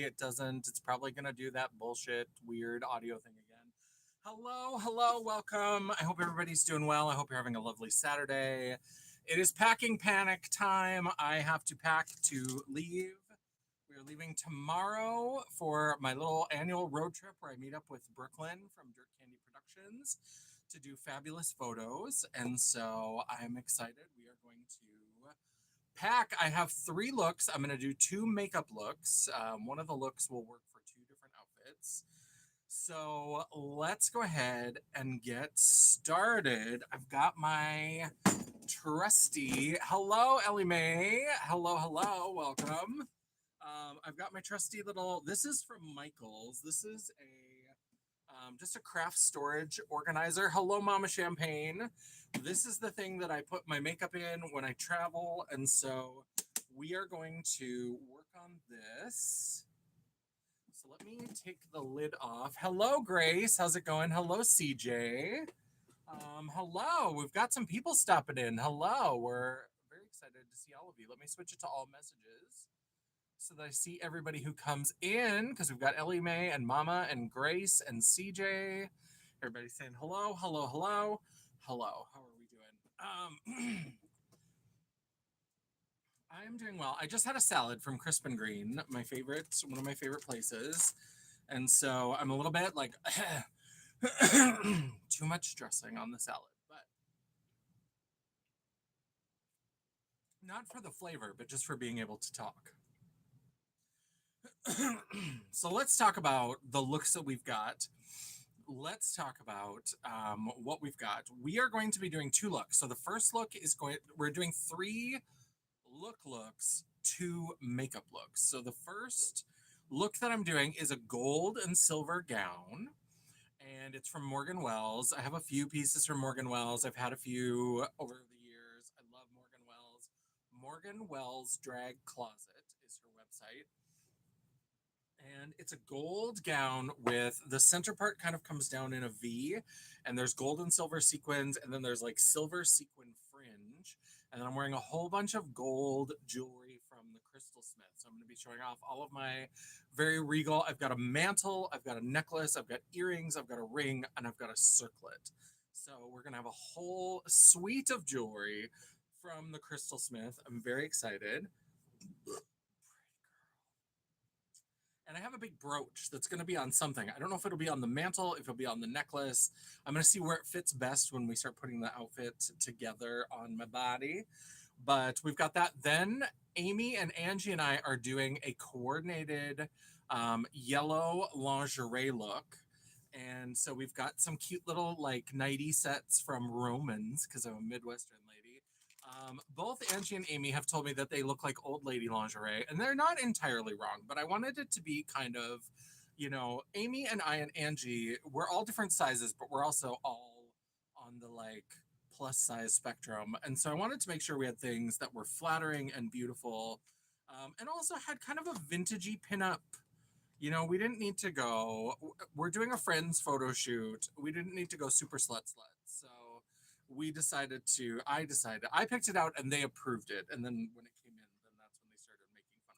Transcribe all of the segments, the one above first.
it doesn't. It's probably going to do that bullshit, weird audio thing again. Hello, hello, welcome. I hope everybody's doing well. I hope you're having a lovely Saturday. It is packing panic time. I have to pack to leave. We're leaving tomorrow for my little annual road trip where I meet up with Brooklyn from Dirt Candy Productions to do fabulous photos. And so I'm excited. We are going to pack. I have 3 looks. I'm going to do 2 makeup looks. One of the looks will work for 2 different outfits. So let's go ahead and get started. I've got my trusty, hello, Ellie Mae. Hello, hello, welcome. I've got my trusty little, this is from Michael's. This is just a craft storage organizer. Hello, Mama Champagne. This is the thing that I put my makeup in when I travel. And so we are going to work on this. So let me take the lid off. Hello, Grace. How's it going? Hello, CJ. Hello. We've got some people stopping in. Hello. We're very excited to see all of you. Let me switch it to all messages so that I see everybody who comes in, because we've got Ellie Mae and Mama and Grace and CJ. Everybody's saying hello, hello, hello, hello. How are we doing? I am doing well. I just had a salad from Crisp and Green, one of my favorite places. And so I'm a little bit like too much dressing on the salad, but not for the flavor, but just for being able to talk. So let's talk about the looks that we've got. Let's talk about what we've got. We are going to be doing 2 looks. So the first look is we're doing 3 looks, 2 makeup looks. So the first look that I'm doing is a gold and silver gown, and it's from Morgan Wells. I have a few pieces from Morgan Wells. I've had a few over the years. I love Morgan Wells. Morgan Wells Drag Closet is her website. And it's a gold gown with the center part kind of comes down in a V, and there's gold and silver sequins, and then there's like silver sequin fringe. And then I'm wearing a whole bunch of gold jewelry from the Crystal Smith. So I'm going to be showing off all of my very regal. I've got a mantle, I've got a necklace, I've got earrings, I've got a ring, and I've got a circlet. So we're going to have a whole suite of jewelry from the Crystal Smith. I'm very excited. And I have a big brooch that's going to be on something. I don't know if it'll be on the mantle, if it'll be on the necklace. I'm going to see where it fits best when we start putting the outfit together on my body. But we've got that. Then Amy and Angie and I are doing a coordinated yellow lingerie look. And so we've got some cute little like nighty sets from Romans, because I'm a Midwestern lady. Both Angie and Amy have told me that they look like old lady lingerie, and they're not entirely wrong, but I wanted it to be kind of, Amy and I and Angie, we're all different sizes, but we're also all on the like plus size spectrum. And so I wanted to make sure we had things that were flattering and beautiful, and also had kind of a vintagey pinup. We didn't need to go, we're doing a friend's photo shoot. We didn't need to go super slut. So I picked it out and they approved it. And then when it came in, then that's when they started making fun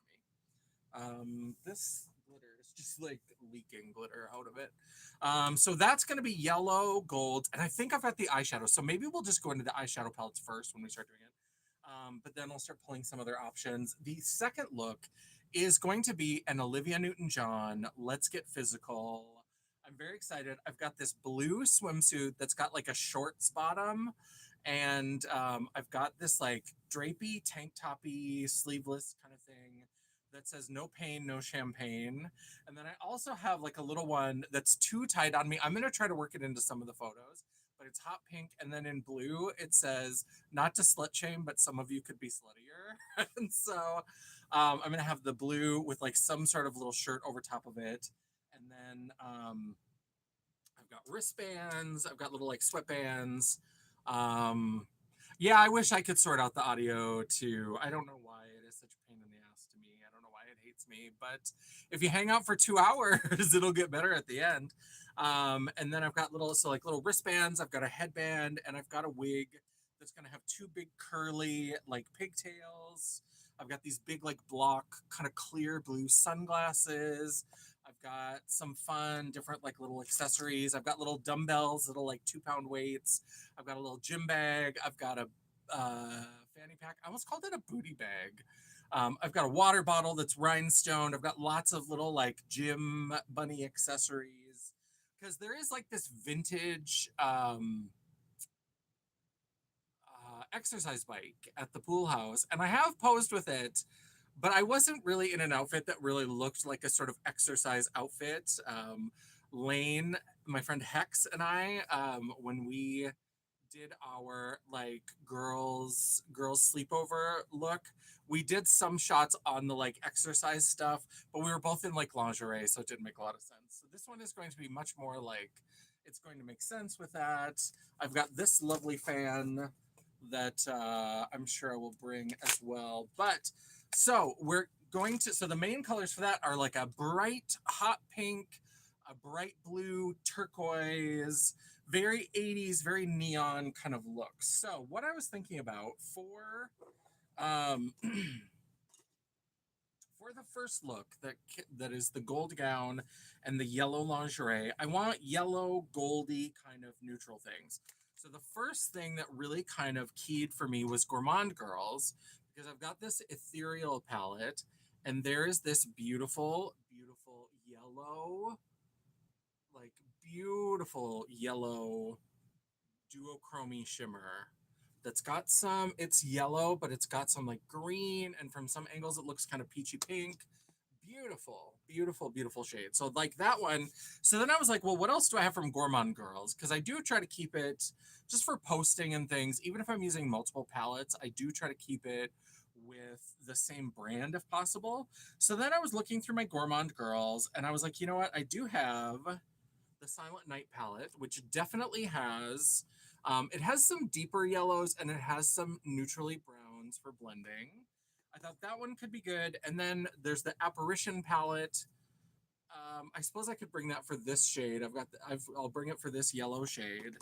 of me. This glitter is just like leaking glitter out of it. So that's going to be yellow, gold. And I think I've got the eyeshadow. So maybe we'll just go into the eyeshadow palettes first when we start doing it. But then I'll start pulling some other options. The second look is going to be an Olivia Newton-John Let's Get Physical. I'm very excited. I've got this blue swimsuit that's got like a shorts bottom, and I've got this like drapey tank toppy sleeveless kind of thing that says no pain, no champagne. And then I also have like a little one that's too tight on me. I'm going to try to work it into some of the photos, but it's hot pink. And then in blue, it says not to slut shame, but some of you could be sluttier. And so I'm going to have the blue with like some sort of little shirt over top of it. And then I've got wristbands. I've got little like sweatbands. Yeah, I wish I could sort out the audio too. I don't know why it is such a pain in the ass to me. I don't know why it hates me, but if you hang out for 2 hours, it'll get better at the end. And then I've got little wristbands. I've got a headband, and I've got a wig that's gonna have 2 big curly like pigtails. I've got these big like block kind of clear blue sunglasses. I've got some fun different like little accessories. I've got little dumbbells, little like 2 pound weights. I've got a little gym bag. I've got a fanny pack. I almost called it a booty bag. I've got a water bottle that's rhinestone. I've got lots of little like gym bunny accessories because there is like this vintage exercise bike at the pool house, and I have posed with it, but I wasn't really in an outfit that really looked like a sort of exercise outfit. Lane, my friend Hex, and I, when we did our like girls sleepover look, we did some shots on the like exercise stuff, but we were both in like lingerie, so it didn't make a lot of sense. So this one is going to be much more like it's going to make sense with that. I've got this lovely fan that I'm sure I will bring as well. But so we're going to, so the main colors for that are like a bright hot pink, a bright blue, turquoise, very 80s, very neon kind of look. So what I was thinking about um, for the first look that is the gold gown and the yellow lingerie, I want yellow, goldy kind of neutral things. So the first thing that really kind of keyed for me was Gourmand Girls because I've got this ethereal palette and there is this beautiful, beautiful yellow, like beautiful yellow duochrome shimmer that's got some, it's yellow, but it's got some like green, and from some angles it looks kind of peachy pink. Beautiful, beautiful, beautiful shade. So like that one. So then I was like, well, what else do I have from Gourmand Girls? Because I do try to keep it just for posting and things. Even if I'm using multiple palettes, I do try to keep it with the same brand if possible. So then I was looking through my Gourmand Girls and I was like, you know what? I do have the Silent Night palette, which definitely has, it has some deeper yellows and it has some neutrally browns for blending. I thought that one could be good. And then there's the Apparition palette. I suppose I could bring that for this shade. I'll bring it for this yellow shade.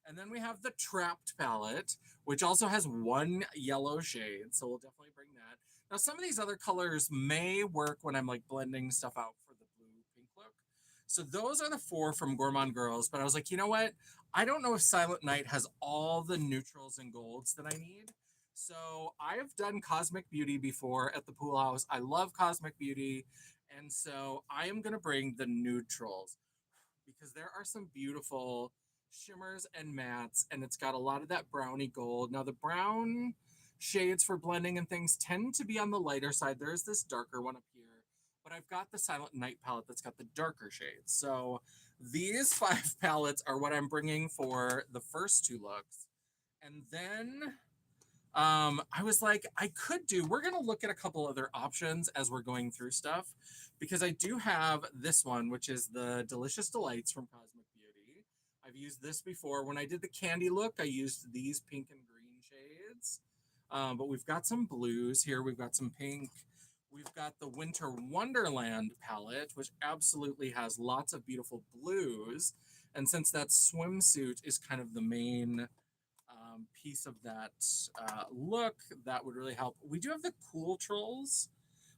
And then we have the Trapped palette, which also has one yellow shade. So we'll definitely bring that. Now, some of these other colors may work when I'm like blending stuff out for the blue pink look. So those are the four from Gourmand Girls. But I was like, you know what? I don't know if Silent Night has all the neutrals and golds that I need. So I've done Cosmic Beauty before at the pool house. I love Cosmic Beauty. And so I am going to bring the neutrals because there are some beautiful shimmers and mattes, and it's got a lot of that browny gold. Now, the brown shades for blending and things tend to be on the lighter side. There's this darker one up here, but I've got the Silent Night palette that's got the darker shades. So these 5 palettes are what I'm bringing for the first 2 looks. And then I was like, we're going to look at a couple other options as we're going through stuff because I do have this one, which is the Delicious Delights from Cosmic Beauty. I've used this before. When I did the candy look, I used these pink and green shades. But we've got some blues here. We've got some pink. We've got the Winter Wonderland palette, which absolutely has lots of beautiful blues. And since that swimsuit is kind of the main piece of that look, that would really help. We do have the Cool Trolls.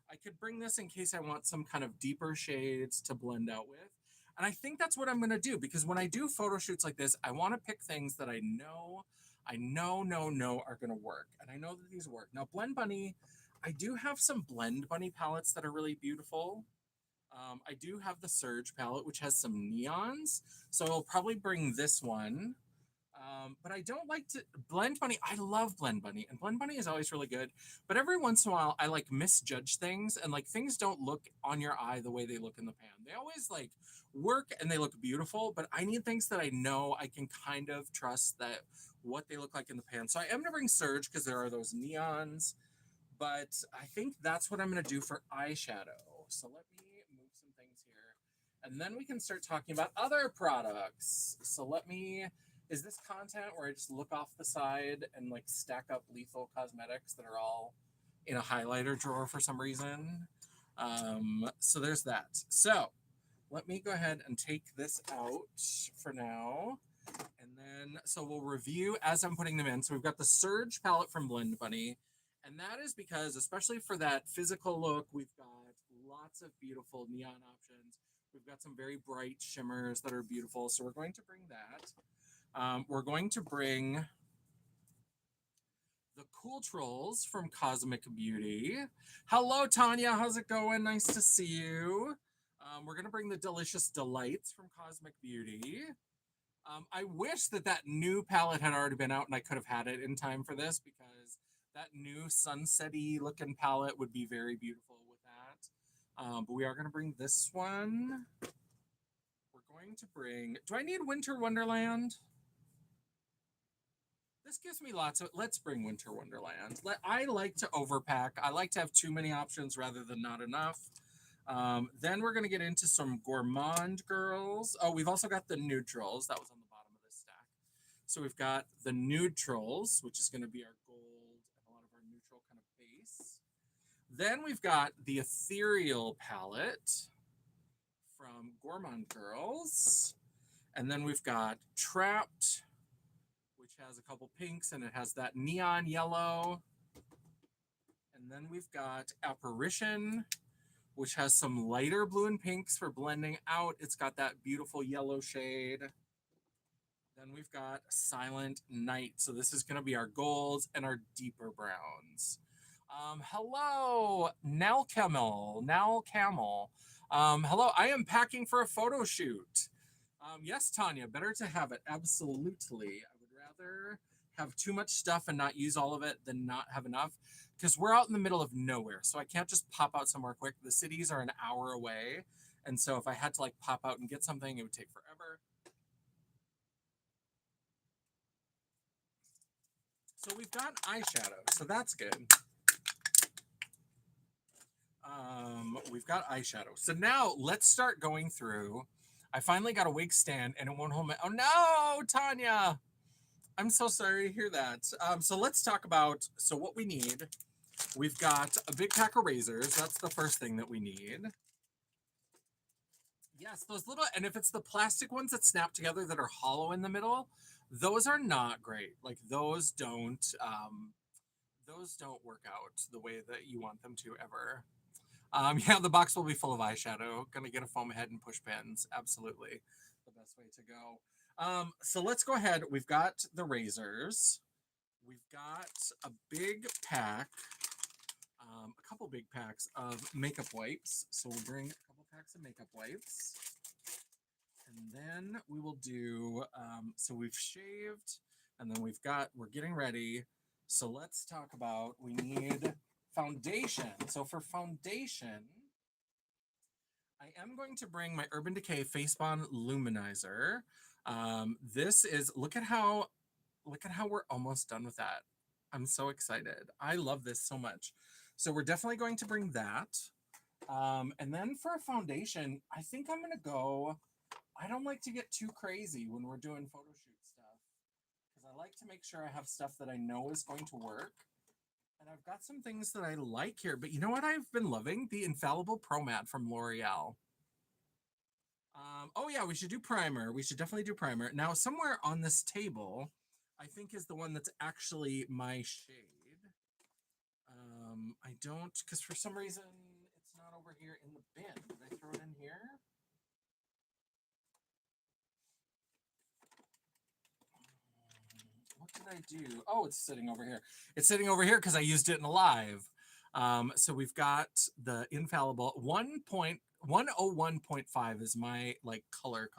I could bring this in case I want some kind of deeper shades to blend out with. And I think that's what I'm going to do because when I do photo shoots like this, I want to pick things that I know, are going to work. And I know that these work. Now, Blend Bunny, I do have some Blend Bunny palettes that are really beautiful. I do have the Surge palette, which has some neons. So I'll probably bring this one. But I don't like to Blend Bunny. I love Blend Bunny, and Blend Bunny is always really good. But every once in a while, I like misjudge things, and like things don't look on your eye the way they look in the pan. They always like work and they look beautiful, but I need things that I know I can kind of trust that what they look like in the pan. So I am gonna bring Surge because there are those neons, but I think that's what I'm gonna do for eyeshadow. So let me move some things here, and then we can start talking about other products. So let me. Is this content where I just look off the side and like stack up lethal cosmetics that are all in a highlighter drawer for some reason? So there's that. So let me go ahead and take this out for now. And then, so we'll review as I'm putting them in. So we've got the Surge palette from Blend Bunny. And that is because, especially for that physical look, we've got lots of beautiful neon options. We've got some very bright shimmers that are beautiful. So we're going to bring that. We're going to bring the Cool Trolls from Cosmic Beauty. Hello, Tanya. How's it going? Nice to see you. We're going to bring the Delicious Delights from Cosmic Beauty. I wish that that new palette had already been out and I could have had it in time for this, because that new sunset-y looking palette would be very beautiful with that. But we are going to bring this one. We're going to bring... Do I need Winter Wonderland? This gives me lots of... Let's bring Winter Wonderland. I like to overpack. I like to have too many options rather than not enough. Then we're going to get into some Gourmand Girls. Oh, we've also got the Neutrals. That was on the bottom of this stack. So we've got the Neutrals, which is going to be our gold and a lot of our neutral kind of base. Then we've got the Ethereal palette from Gourmand Girls. And then we've got Trapped, which has a couple pinks, and it has that neon yellow. And then we've got Apparition, which has some lighter blue and pinks for blending out. It's got that beautiful yellow shade. Then we've got Silent Night. So this is going to be our golds and our deeper browns. Hello, Nell Camel. Hello, I am packing for a photo shoot. Yes, Tanya, better to have it. Absolutely. I would rather have too much stuff and not use all of it than not have enough, because we're out in the middle of nowhere. So I can't just pop out somewhere quick. The cities are an hour away. And so if I had to like pop out and get something, it would take forever. So we've got eyeshadow, so that's good. We've got eyeshadow. So now let's start going through. I finally got a wig stand and it won't hold my... Oh no, Tanya! I'm so sorry to hear that. So let's talk about, so what we need. We've got a big pack of razors. That's the first thing that we need. Yes, those little, and if it's the plastic ones that snap together that are hollow in the middle, those are not great. Like those don't work out the way that you want them to ever. Yeah, the box will be full of eyeshadow. Gonna get a foam head and push pins. Absolutely the best way to go. So let's go ahead. We've got the razors. We've got a big pack, a couple big packs of makeup wipes. So we'll bring a couple packs of makeup wipes. And then we will do, so we've shaved, and then we're getting ready. So let's talk about, we need foundation. So for foundation, I am going to bring my Urban Decay Face Bond Luminizer. This is, look at how we're almost done with that. I'm so excited. I love this so much. So we're definitely going to bring that. And then for a foundation, I think I'm going to go, I don't like to get too crazy when we're doing photo shoot stuff, because I like to make sure I have stuff that I know is going to work. And I've got some things that I like here, but you know what I've been loving? The Infallible Pro Matte from L'Oreal. Oh yeah, we should do primer. We should definitely do primer. Now, somewhere on this table, I think is the one that's actually my shade. I don't, because for some reason, it's not over here in the bin. Did I throw it in here? What did I do? Oh, it's sitting over here. It's sitting over here because I used it in a live. So we've got the Infallible 101.5 is my like color.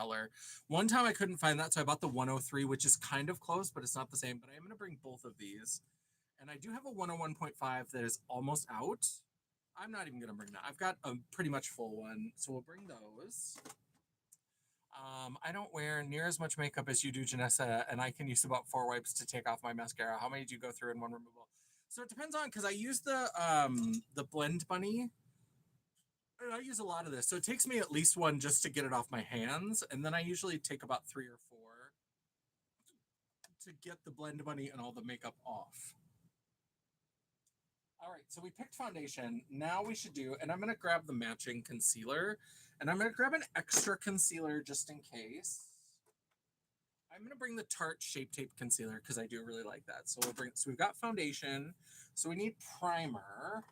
One time I couldn't find that, so I bought the 103, which is kind of close, but it's not the same. But I am going to bring both of these. And I do have a 101.5 that is almost out. I'm not even going to bring that. I've got a pretty much full one, so we'll bring those. I don't wear near as much makeup as you do, Janessa, and I can use about 4 wipes to take off my mascara. How many do you go through in one removal? So it depends on, because I use the Blend Bunny, and I use a lot of this. So it takes me at least one just to get it off my hands, and then I usually take about 3 or 4 to get the Blend Bunny and all the makeup off. All right, so we picked foundation. Now we should do, and I'm going to grab the matching concealer, and I'm going to grab an extra concealer just in case. I'm gonna bring the Tarte Shape Tape Concealer because I do really like that. So we'll bring. So we've got foundation. So we need primer.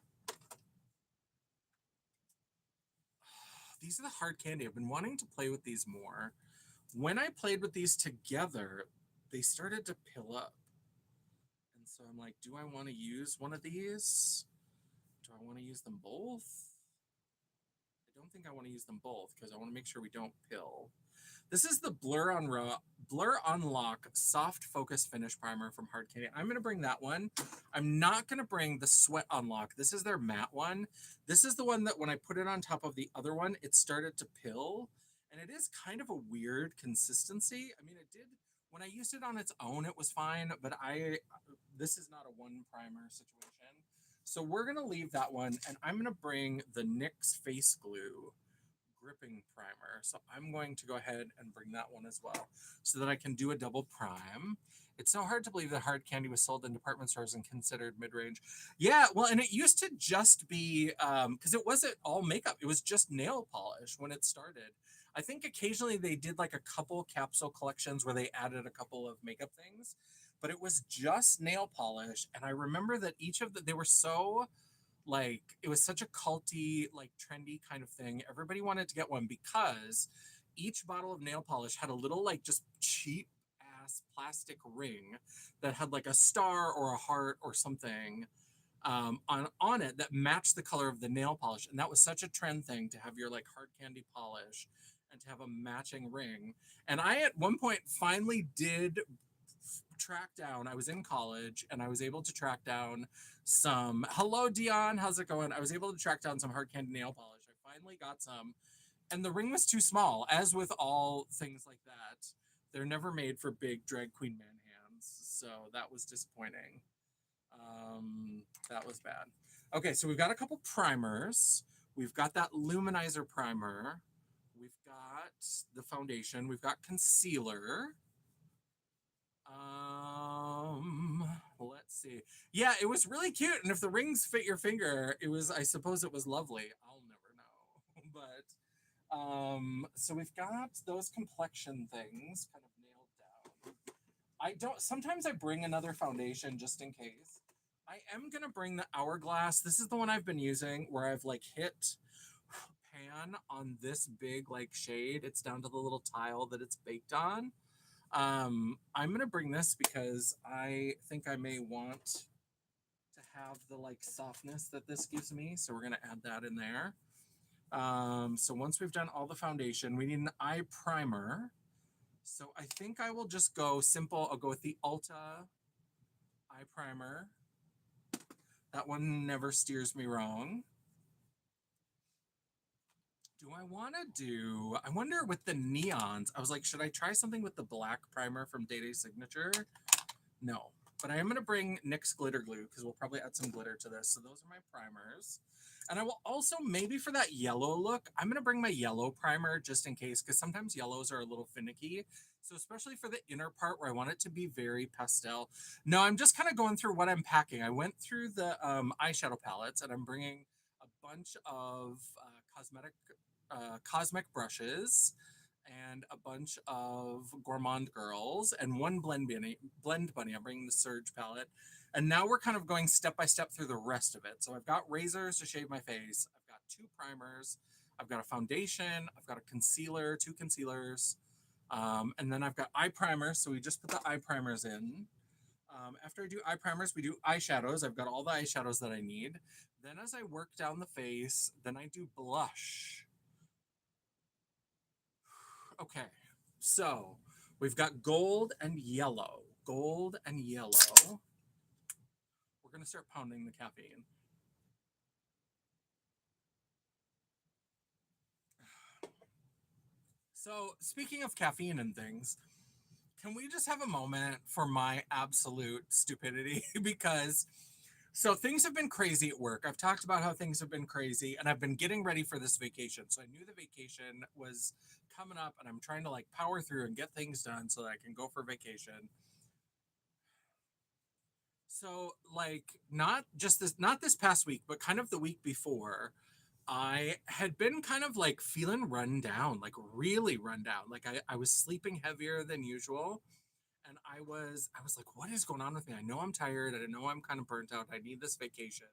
These are the hard candy. I've been wanting to play with these more. When I played with these together, they started to pill up. And so I'm like, do I want to use one of these? Do I want to use them both? I don't think I want to use them both because I want to make sure we don't pill. This is the Blur Unlock Soft Focus Finish Primer from Hard Candy. I'm going to bring that one. I'm not going to bring the Sweat Unlock. This is their matte one. This is the one that when I put it on top of the other one, it started to pill. And it is kind of a weird consistency. I mean, it did, when I used it on its own, it was fine. But this is not a one primer situation. So we're going to leave that one. And I'm going to bring the NYX Face Glue gripping primer. So I'm going to go ahead and bring that one as well so that I can do a double prime. It's so hard to believe that hard candy was sold in department stores and considered mid-range. Yeah, well, and it used to just be, because it wasn't all makeup. It was just nail polish when it started. I think occasionally they did like a couple capsule collections where they added a couple of makeup things, but it was just nail polish. And I remember that they were so like it was such a culty, like trendy kind of thing. Everybody wanted to get one because each bottle of nail polish had a little like just cheap ass plastic ring that had like a star or a heart or something on it that matched the color of the nail polish. And that was such a trend thing to have your like hard candy polish and to have a matching ring. And I at one point finally did track down. I was in college and I was able to track down some. Hello, Dion. How's it going? I was able to track down some hard candy nail polish. I finally got some, and the ring was too small. As with all things like that, they're never made for big drag queen man hands. So that was disappointing. That was bad. Okay, so we've got a couple primers. We've got that luminizer primer. We've got the foundation. We've got concealer. Let's see. Yeah, it was really cute. And if the rings fit your finger, I suppose it was lovely. I'll never know. So we've got those complexion things kind of nailed down. Sometimes I bring another foundation just in case. I am going to bring the Hourglass. This is the one I've been using where I've like hit pan on this big like shade. It's down to the little tile that it's baked on. I'm gonna bring this because I think I may want to have the like softness that this gives me. So we're gonna add that in there. So once we've done all the foundation, we need an eye primer. So I think I will just go simple. I'll go with the Ulta eye primer. That one never steers me wrong. Do I want to do? I wonder with the neons. I was like, should I try something with the black primer from Day Day Signature? No, but I am going to bring NYX glitter glue because we'll probably add some glitter to this. So those are my primers. And I will also, maybe for that yellow look, I'm going to bring my yellow primer just in case because sometimes yellows are a little finicky. So especially for the inner part where I want it to be very pastel. No, I'm just kind of going through what I'm packing. I went through the eyeshadow palettes and I'm bringing a bunch of cosmic brushes and a bunch of Gourmand Girls and one Blend Bunny. I'm bringing the Surge palette. And now we're kind of going step by step through the rest of it. So I've got razors to shave my face. I've got 2 primers. I've got a foundation. I've got a concealer, 2 concealers. And then I've got eye primers. So we just put the eye primers in. After I do eye primers, we do eyeshadows. I've got all the eyeshadows that I need. Then as I work down the face, then I do blush. Okay, so we've got gold and yellow. Gold and yellow. We're going to start pounding the caffeine. So, speaking of caffeine and things, can we just have a moment for my absolute stupidity? Because so things have been crazy at work. I've talked about how things have been crazy, and I've been getting ready for this vacation. So I knew the vacation was coming up, and I'm trying to like power through and get things done so that I can go for vacation. So like not this past week, but kind of the week before, I had been kind of like feeling run down, like really run down. Like I was sleeping heavier than usual. And I was like, what is going on with me? I know I'm tired. I know I'm kind of burnt out. I need this vacation.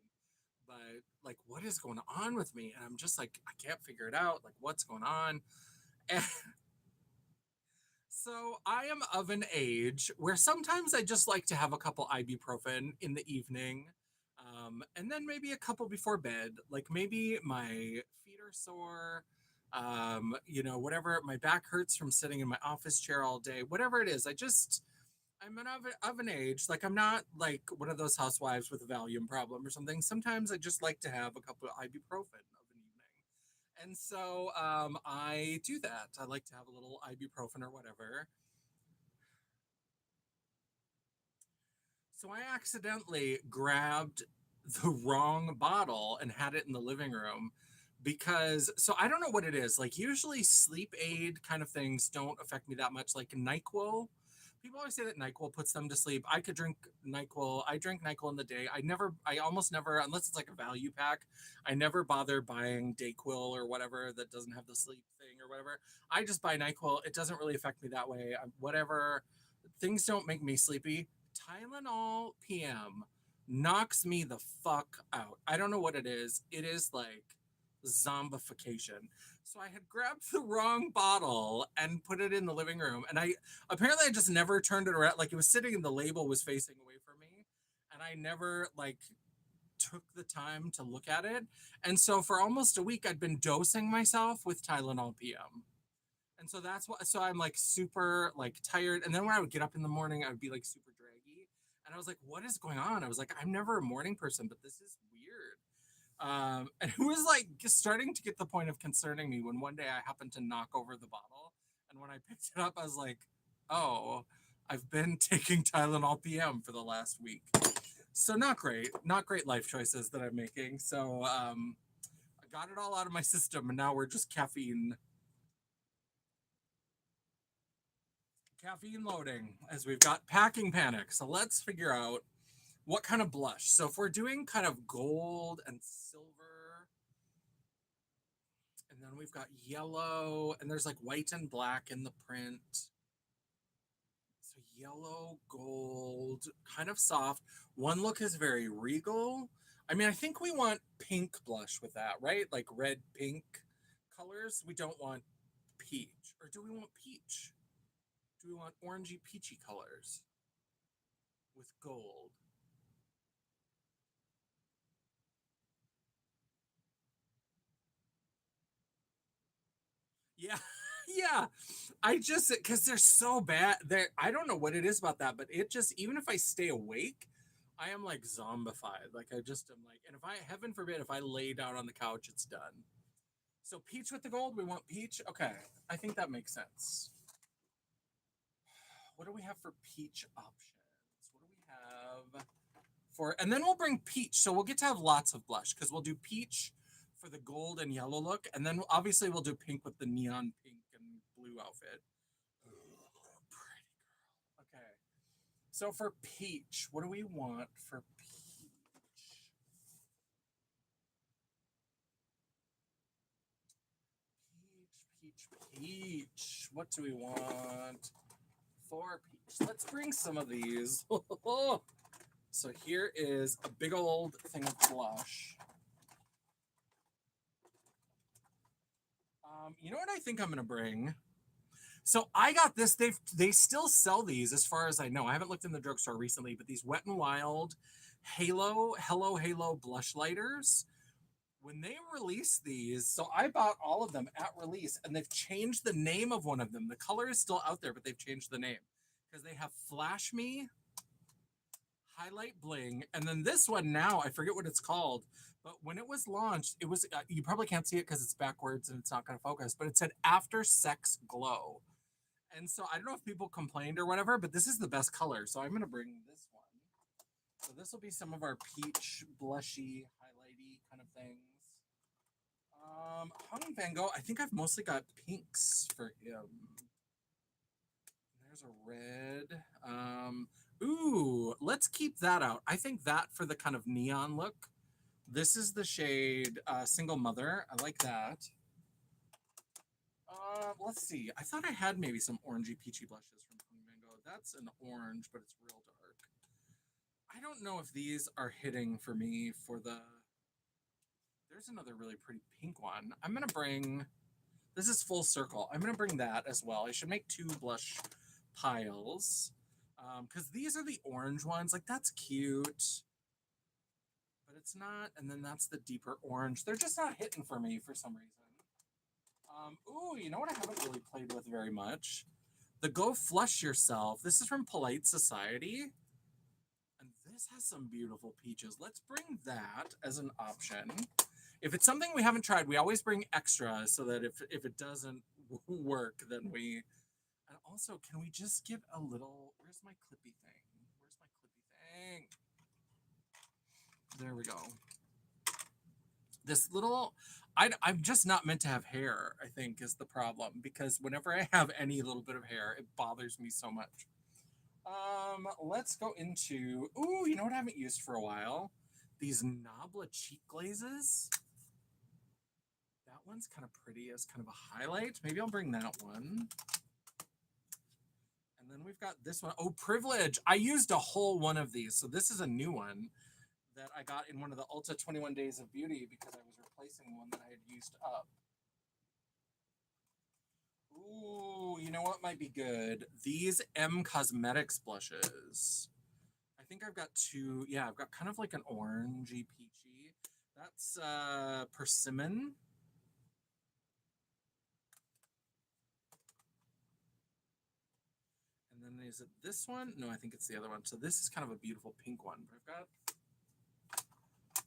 But like, what is going on with me? And I'm just like, I can't figure it out. Like, what's going on? And so I am of an age where sometimes I just like to have a couple ibuprofen in the evening. And then maybe a couple before bed. Like maybe my feet are sore. Whatever. My back hurts from sitting in my office chair all day. Whatever it is, I'm of an age. Like I'm not like one of those housewives with a Valium problem or something. Sometimes I just like to have a couple of ibuprofen of an evening. And so I do that. I like to have a little ibuprofen or whatever. So I accidentally grabbed the wrong bottle and had it in the living room because so I don't know what it is. Like usually sleep aid kind of things don't affect me that much. Like NyQuil. People always say that NyQuil puts them to sleep. I could drink NyQuil. I drink NyQuil in the day. I almost never, unless it's like a value pack, I never bother buying Dayquil or whatever that doesn't have the sleep thing or whatever. I just buy NyQuil. It doesn't really affect me that way. Whatever. Things don't make me sleepy. Tylenol PM knocks me the fuck out. I don't know what it is. It is like zombification. So I had grabbed the wrong bottle and put it in the living room. And I just never turned it around. Like it was sitting and the label was facing away from me. And I never like took the time to look at it. And so for almost a week, I'd been dosing myself with Tylenol PM. And so that's what, so I'm like super like tired. And then when I would get up in the morning, I would be like super draggy. And I was like, what is going on? I was like, I'm never a morning person, but this is weird. And it was like starting to get the point of concerning me when one day I happened to knock over the bottle. And when I picked it up, I was like, oh, I've been taking Tylenol PM for the last week. So not great life choices that I'm making. So I got it all out of my system and now we're just caffeine loading as we've got packing panic. So let's figure out what kind of blush. So if we're doing kind of gold and silver, and then we've got yellow, and there's like white and black in the print. So yellow, gold, kind of soft. One look is very regal. I mean, I think we want pink blush with that, right? Like red, pink colors. We don't want peach. Or do we want peach? Do we want orangey, peachy colors with gold? Yeah, yeah. I just because they're so bad. I don't know what it is about that, but it just even if I stay awake, I am like zombified. Like I just am like, and if I heaven forbid if I lay down on the couch, it's done. So peach with the gold. We want peach. Okay, I think that makes sense. What do we have for peach options? What do we have for? And then we'll bring peach. So we'll get to have lots of blush because we'll do peach for the gold and yellow look, and then obviously we'll do pink with the neon pink and blue outfit. Pretty girl. Okay. So for peach, what do we want for peach? Peach, peach, peach. What do we want for peach? Let's bring some of these. So here is a big old thing of blush. You know what I think I'm gonna bring? So I got this. They still sell these as far as I know. I haven't looked in the drugstore recently, but these Wet and Wild Hello Halo blush lighters. When they released these, so I bought all of them at release, and they've changed the name of one of them. The color is still out there, but they've changed the name because they have Flash Me, Highlight Bling, and then this one now I forget what it's called. But when it was launched, it was you probably can't see it because it's backwards and it's not going to focus. But it said After Sex Glow, and so I don't know if people complained or whatever, but this is the best color, so I'm going to bring this one. So this will be some of our peach blushy, highlighty kind of things. Hung Van Gogh. I think I've mostly got pinks for him. There's a red. Ooh, let's keep that out. I think that for the kind of neon look This is the shade Single Mother. I like that. Let's see. I thought I had maybe some orangey peachy blushes from Hung Mango. That's an orange, but it's real dark. I don't know if these are hitting for me for the... There's another really pretty pink one. I'm going to bring... This is Full Circle. I'm going to bring that as well. I should make 2 blush piles. Because these are the orange ones. Like, that's cute. But it's not. And then that's the deeper orange. They're just not hitting for me for some reason. Ooh, you know what I haven't really played with very much? The Go Flush Yourself. This is from Polite Society. And this has some beautiful peaches. Let's bring that as an option. If it's something we haven't tried, we always bring extra so that if it doesn't work, then we... And also, can we just give a little... Where's my clippy thing? Where's my clippy thing? There we go. This little... I'm just not meant to have hair, I think, is the problem. Because whenever I have any little bit of hair, it bothers me so much. Let's go into... Ooh, you know what I haven't used for a while? These Nabla cheek glazes. That one's kind of pretty as kind of a highlight. Maybe I'll bring that one. And then we've got this one. Oh, Privilege. I used a whole one of these. So this is a new one that I got in one of the Ulta 21 Days of Beauty because I was replacing one that I had used up. Ooh, you know what might be good? These M Cosmetics blushes. I think I've got 2. Yeah, I've got kind of like an orangey peachy. That's Persimmon. And then is it this one? No, I think it's the other one. So this is kind of a beautiful pink one. But I've got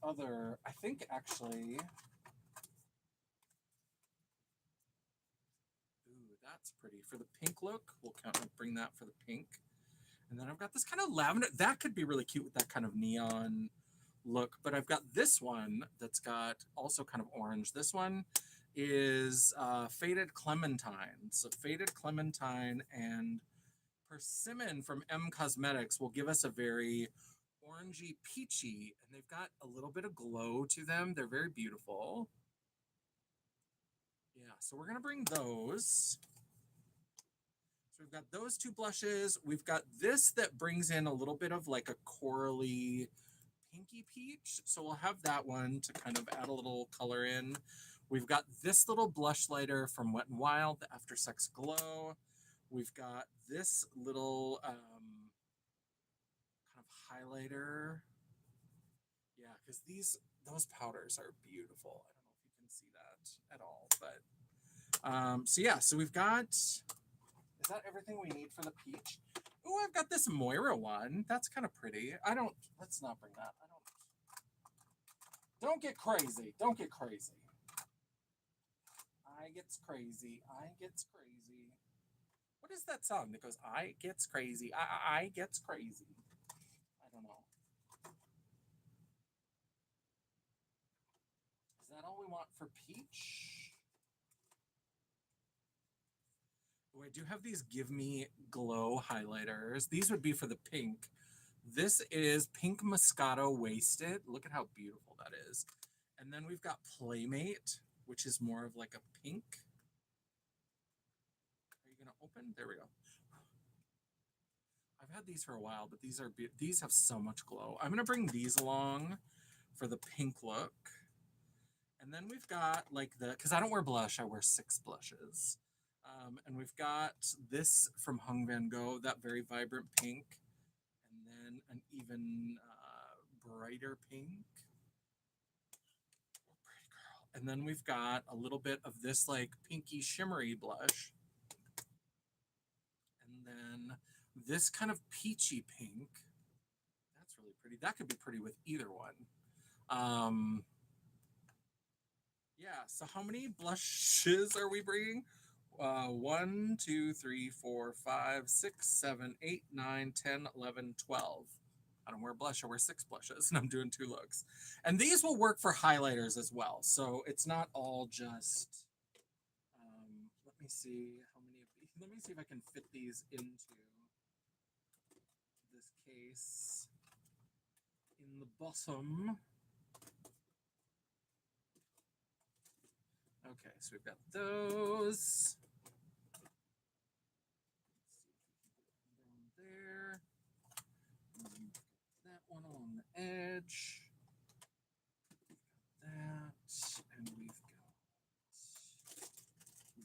other, I think actually... Ooh, that's pretty. For the pink look, we'll bring that for the pink. And then I've got this kind of lavender. That could be really cute with that kind of neon look. But I've got this one that's got also kind of orange. This one is Faded Clementine. So Faded Clementine and Persimmon from M Cosmetics will give us a very orangey peachy. And they've got a little bit of glow to them. They're very beautiful. Yeah, so we're going to bring those. So we've got those 2 blushes. We've got this that brings in a little bit of like a corally pinky peach. So we'll have that one to kind of add a little color in. We've got this little blush lighter from Wet n Wild, the After Sex Glow. We've got this little kind of highlighter. Yeah, because those powders are beautiful. I don't know if you can see that at all, but so yeah, so we've got... Is that everything we need for the peach? Ooh, I've got this Moira one. That's kind of pretty. Let's not bring that. Don't get crazy. Don't get crazy. I gets crazy. I gets crazy. What is that song that goes, I gets crazy. I gets crazy. I don't know. Is that all we want for peach? Oh, I do have these Give Me Glow highlighters. These would be for the pink. This is Pink Moscato Wasted. Look at how beautiful that is. And then we've got Playmate, which is more of like a pink. Are you going to open? There we go. I've had these for a while, but these have so much glow. I'm going to bring these along for the pink look. And then we've got like because I don't wear blush, I wear 6 blushes. And we've got this from Hung Van Gogh, that very vibrant pink. And then an even brighter pink. Oh, pretty girl. And then we've got a little bit of this like pinky shimmery blush. And then this kind of peachy pink. That's really pretty. That could be pretty with either one. Yeah, so how many blushes are we bringing? 1, 2, 3, 4, 5, 6, 7, 8, 9, 10, 11, 12. I don't wear blush, I wear 6 blushes, and I'm doing 2 looks. And these will work for highlighters as well, so it's not all just... let me see how many of these... Let me see if I can fit these into this case in the bottom. Okay, so we've got those. There. That one along the edge. That. And we've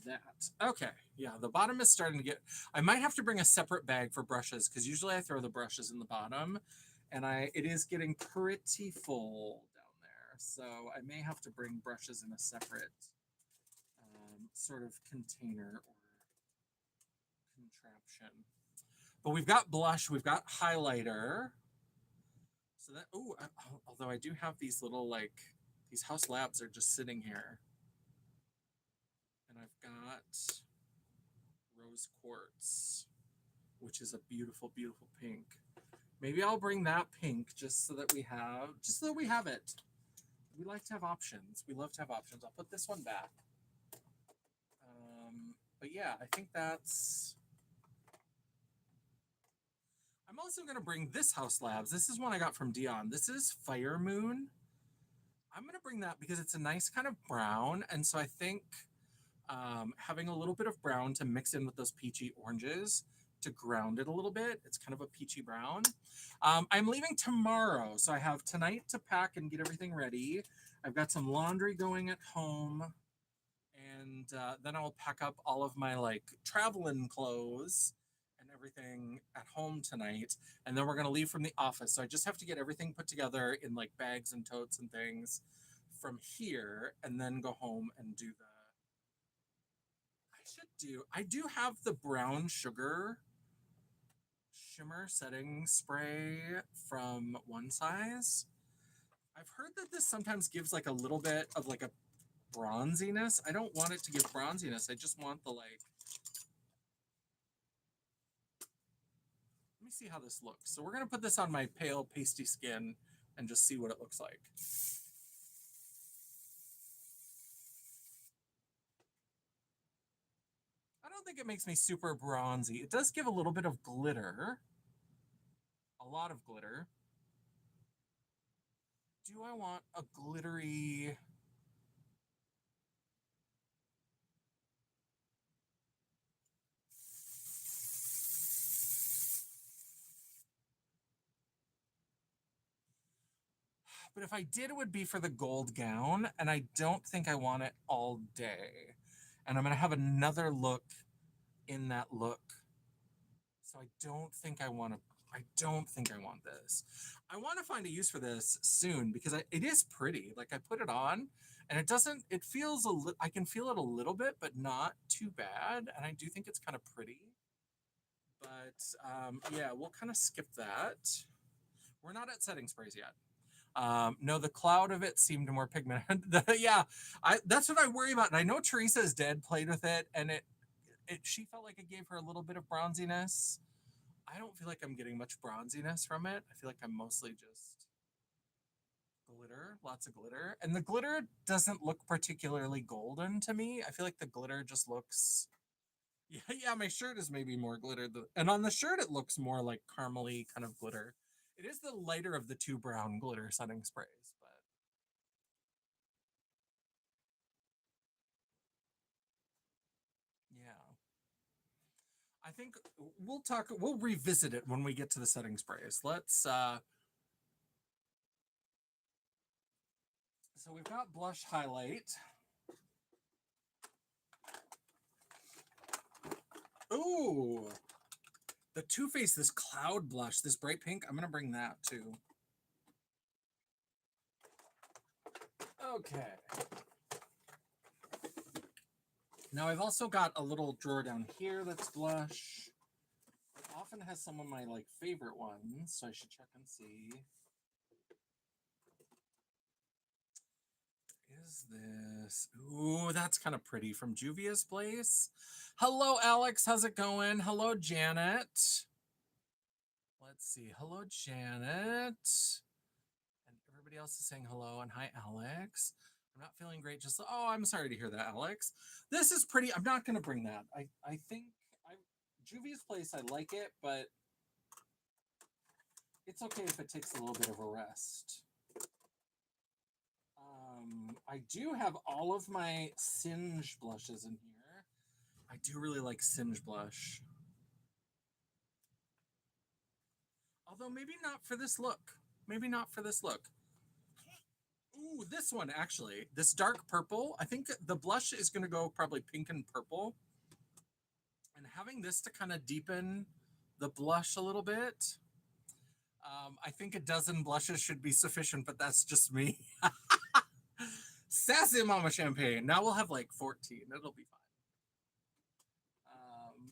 got that. Okay, yeah, the bottom is starting to get... I might have to bring a separate bag for brushes, because usually I throw the brushes in the bottom, and it is getting pretty full down there. So I may have to bring brushes in a separate sort of container or contraption. But we've got blush, we've got highlighter. So that, although I do have these little, like, these House Labs are just sitting here. And I've got rose quartz, which is a beautiful, beautiful pink. Maybe I'll bring that pink just so that we have it. We like to have options. We love to have options. I'll put this one back. But yeah, I think that's... I'm also going to bring this House Labs. This is one I got from Dion. This is Fire Moon. I'm going to bring that because it's a nice kind of brown. And so I think having a little bit of brown to mix in with those peachy oranges to ground it a little bit. It's kind of a peachy brown. I'm leaving tomorrow. So I have tonight to pack and get everything ready. I've got some laundry going at home. And then I'll pack up all of my like traveling clothes and everything at home tonight. And then we're going to leave from the office. So I just have to get everything put together in like bags and totes and things from here and then go home and do the... I do have the brown sugar shimmer setting spray from One Size. I've heard that this sometimes gives like a little bit of like a bronziness. I don't want it to give bronziness. I just want the like... Let me see how this looks. So we're going to put this on my pale pasty skin and just see what it looks like. I don't think it makes me super bronzy. It does give a little bit of glitter. A lot of glitter. Do I want a glittery... But if I did, it would be for the gold gown, and I don't think I want it all day. And I'm going to have another look in that look. So I don't think I want this. I want to find a use for this soon because it is pretty. Like I put it on and it feels I can feel it a little bit, but not too bad. And I do think it's kind of pretty. But yeah, we'll kind of skip that. We're not at setting sprays yet. No, the cloud of it seemed more pigmented. Yeah, that's what I worry about. And I know Teresa's dead played with it, and she felt like it gave her a little bit of bronziness. I don't feel like I'm getting much bronziness from it. I feel like I'm mostly just glitter, lots of glitter. And the glitter doesn't look particularly golden to me. I feel like the glitter just looks... Yeah, my shirt is maybe more glitter. And on the shirt, it looks more like caramely kind of glitter. It is the lighter of the two brown glitter setting sprays, but... Yeah. I think we'll revisit it when we get to the setting sprays. So we've got blush highlight. Ooh, the Too Faced, this cloud blush, this bright pink. I'm gonna bring that too. Okay. Now I've also got a little drawer down here that's blush. It often has some of my like favorite ones, so I should check and see. Is this? Ooh, that's kind of pretty from Juvia's Place. Hello, Alex. How's it going? Hello, Janet. Let's see. Hello, Janet. And everybody else is saying hello. And hi, Alex. I'm not feeling great. I'm sorry to hear that, Alex. This is pretty. I'm not going to bring that. I think Juvia's Place, I like it, but it's okay if it takes a little bit of a rest. I do have all of my Singe blushes in here. I do really like Singe blush. Although maybe not for this look. Maybe not for this look. Ooh, this one actually. This dark purple. I think the blush is going to go probably pink and purple. And having this to kind of deepen the blush a little bit. I think a dozen blushes should be sufficient, but that's just me. Sassy Mama Champagne. Now we'll have like 14. It'll be fine.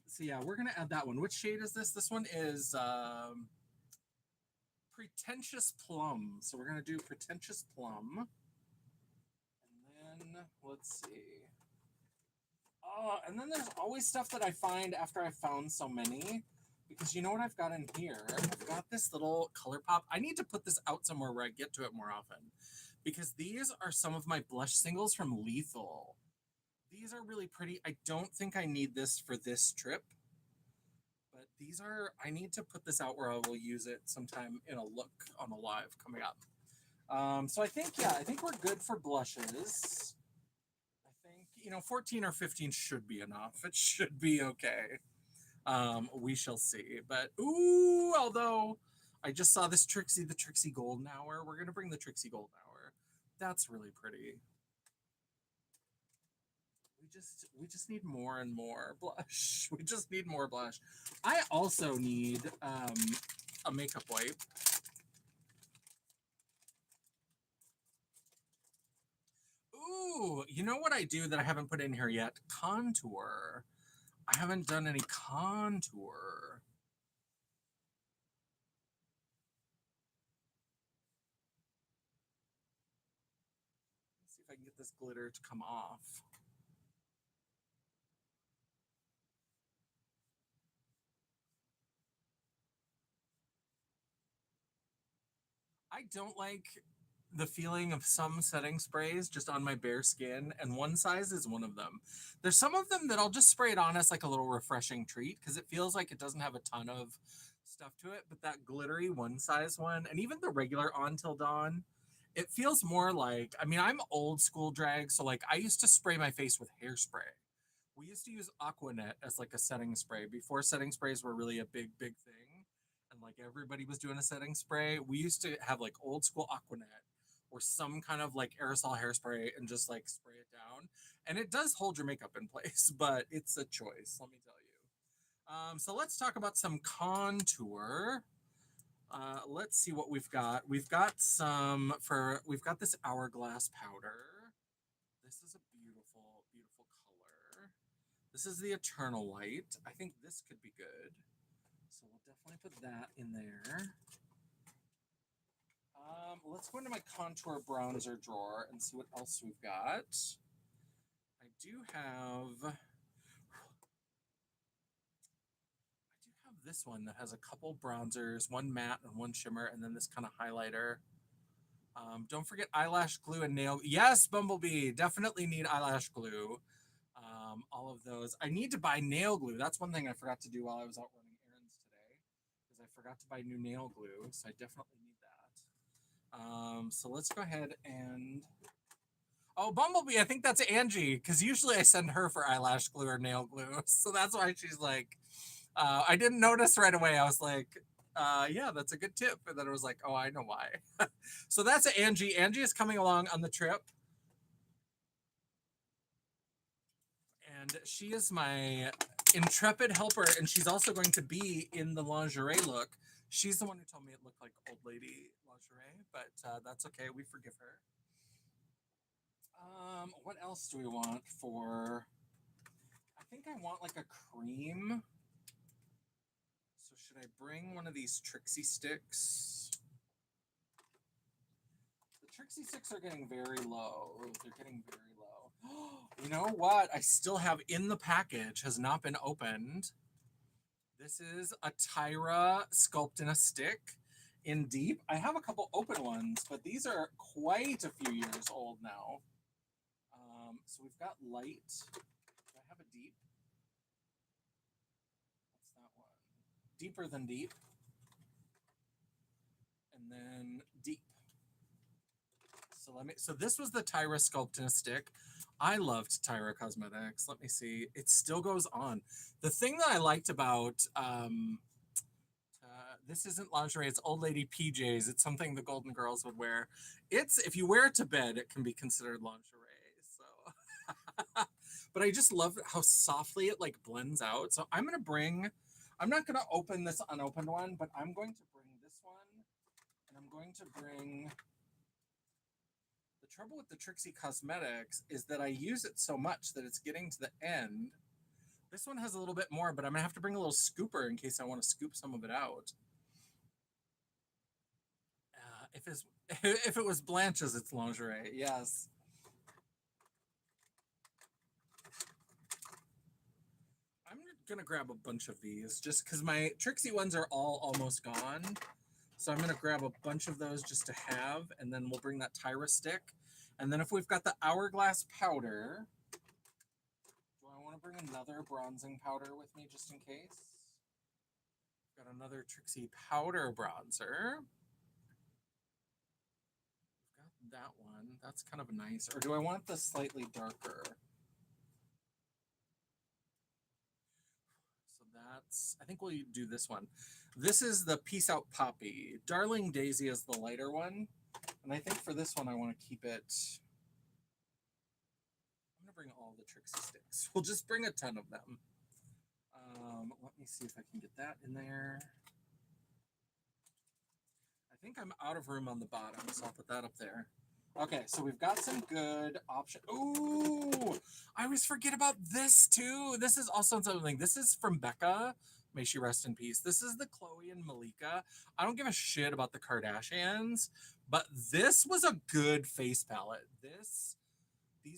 So yeah, we're going to add that one. Which shade is this? This one is Pretentious Plum. So we're going to do Pretentious Plum. And then, let's see. Oh, and then there's always stuff that I find after I've found so many. Because you know what I've got in here? I've got this little color pop. I need to put this out somewhere where I get to it more often. Because these are some of my blush singles from Lethal. These are really pretty. I don't think I need this for this trip. But these are, I need to put this out where I will use it sometime in a look on a live coming up. So I think, yeah, I think we're good for blushes. I think, 14 or 15 should be enough. It should be okay. We shall see. But, ooh, although I just saw this the Trixie Golden Hour. We're going to bring the Trixie Golden Hour. That's really pretty. We just need more and more blush. We just need more blush. I also need a makeup wipe. Ooh, you know what I do that I haven't put in here yet? Contour. I haven't done any contour. Let's see if I can get this glitter to come off. I don't like the feeling of some setting sprays just on my bare skin, and one size is one of them. There's some of them that I'll just spray it on as like a little refreshing treat because it feels like it doesn't have a ton of stuff to it, but that glittery one size one, and even the regular On Till Dawn, it feels more like, I mean, I'm old school drag, so like I used to spray my face with hairspray. We used to use Aquanet as like a setting spray before setting sprays were really a big thing. And like everybody was doing a setting spray. We used to have like old school Aquanet or some kind of like aerosol hairspray and just like spray it down. And it does hold your makeup in place, but it's a choice, let me tell you. So let's talk about some contour. Let's see what we've got. We've got this hourglass powder. This is a beautiful, beautiful color. This is the Eternal Light. I think this could be good. So we'll definitely put that in there. Let's go into my contour bronzer drawer and see what else we've got. I do have this one that has a couple bronzers, one matte and one shimmer, and then this kind of highlighter. Don't forget eyelash glue and nail. Yes, Bumblebee, definitely need eyelash glue. All of those. I need to buy nail glue. That's one thing I forgot to do while I was out running errands today, because I forgot to buy new nail glue. So I definitely need that. So let's go ahead and. Oh, Bumblebee, I think that's Angie, because usually I send her for eyelash glue or nail glue. So that's why she's like, I didn't notice right away. I was like, yeah, that's a good tip. And then I was like, oh, I know why. So that's Angie. Angie is coming along on the trip. And she is my intrepid helper. And she's also going to be in the lingerie look. She's the one who told me it looked like old lady lingerie, but that's okay. We forgive her. What else do we want for... I think I want like a cream. So should I bring one of these Trixie sticks? The Trixie sticks are getting very low. They're getting very low. You know what? I still have in the package, has not been opened. This is a Tyra Sculpt in a Stick in Deep. I have a couple open ones, but these are quite a few years old now. So we've got Light. Do I have a Deep? What's that one? Deeper Than Deep. And then Deep. So this was the Tyra Sculpting Stick. I loved Tyra Cosmetics. Let me see. It still goes on. The thing that I liked about this isn't lingerie, it's old lady PJs. It's something the Golden Girls would wear. It's if you wear it to bed, it can be considered lingerie. So but I just love how softly it like blends out. So I'm not gonna open this unopened one, but I'm going to bring this one and I'm going to bring the trouble with the Trixie Cosmetics is that I use it so much that it's getting to the end. This one has a little bit more, but I'm gonna have to bring a little scooper in case I want to scoop some of it out. If it's if it was Blanche's, it's lingerie. Yes. I'm gonna grab a bunch of these just because my Trixie ones are all almost gone. So I'm gonna grab a bunch of those just to have, and then we'll bring that Tyra stick. And then if we've got the hourglass powder, do I want to bring another bronzing powder with me just in case? Got another Trixie powder bronzer. Got that one. That's kind of nice. Or do I want the slightly darker? So that's, I think we'll do this one. This is the Peace Out Poppy. Darling Daisy is the lighter one. And I think for this one, I want to keep it. I'm going to bring all the Trixie sticks. We'll just bring a ton of them. Let me see if I can get that in there. I think I'm out of room on the bottom, so I'll put that up there. Okay, so we've got some good options. Ooh, I always forget about this too. This is also something. This is from Becca. May she rest in peace. This is the Chloe and Malika. I don't give a shit about the Kardashians, but this was a good face palette. These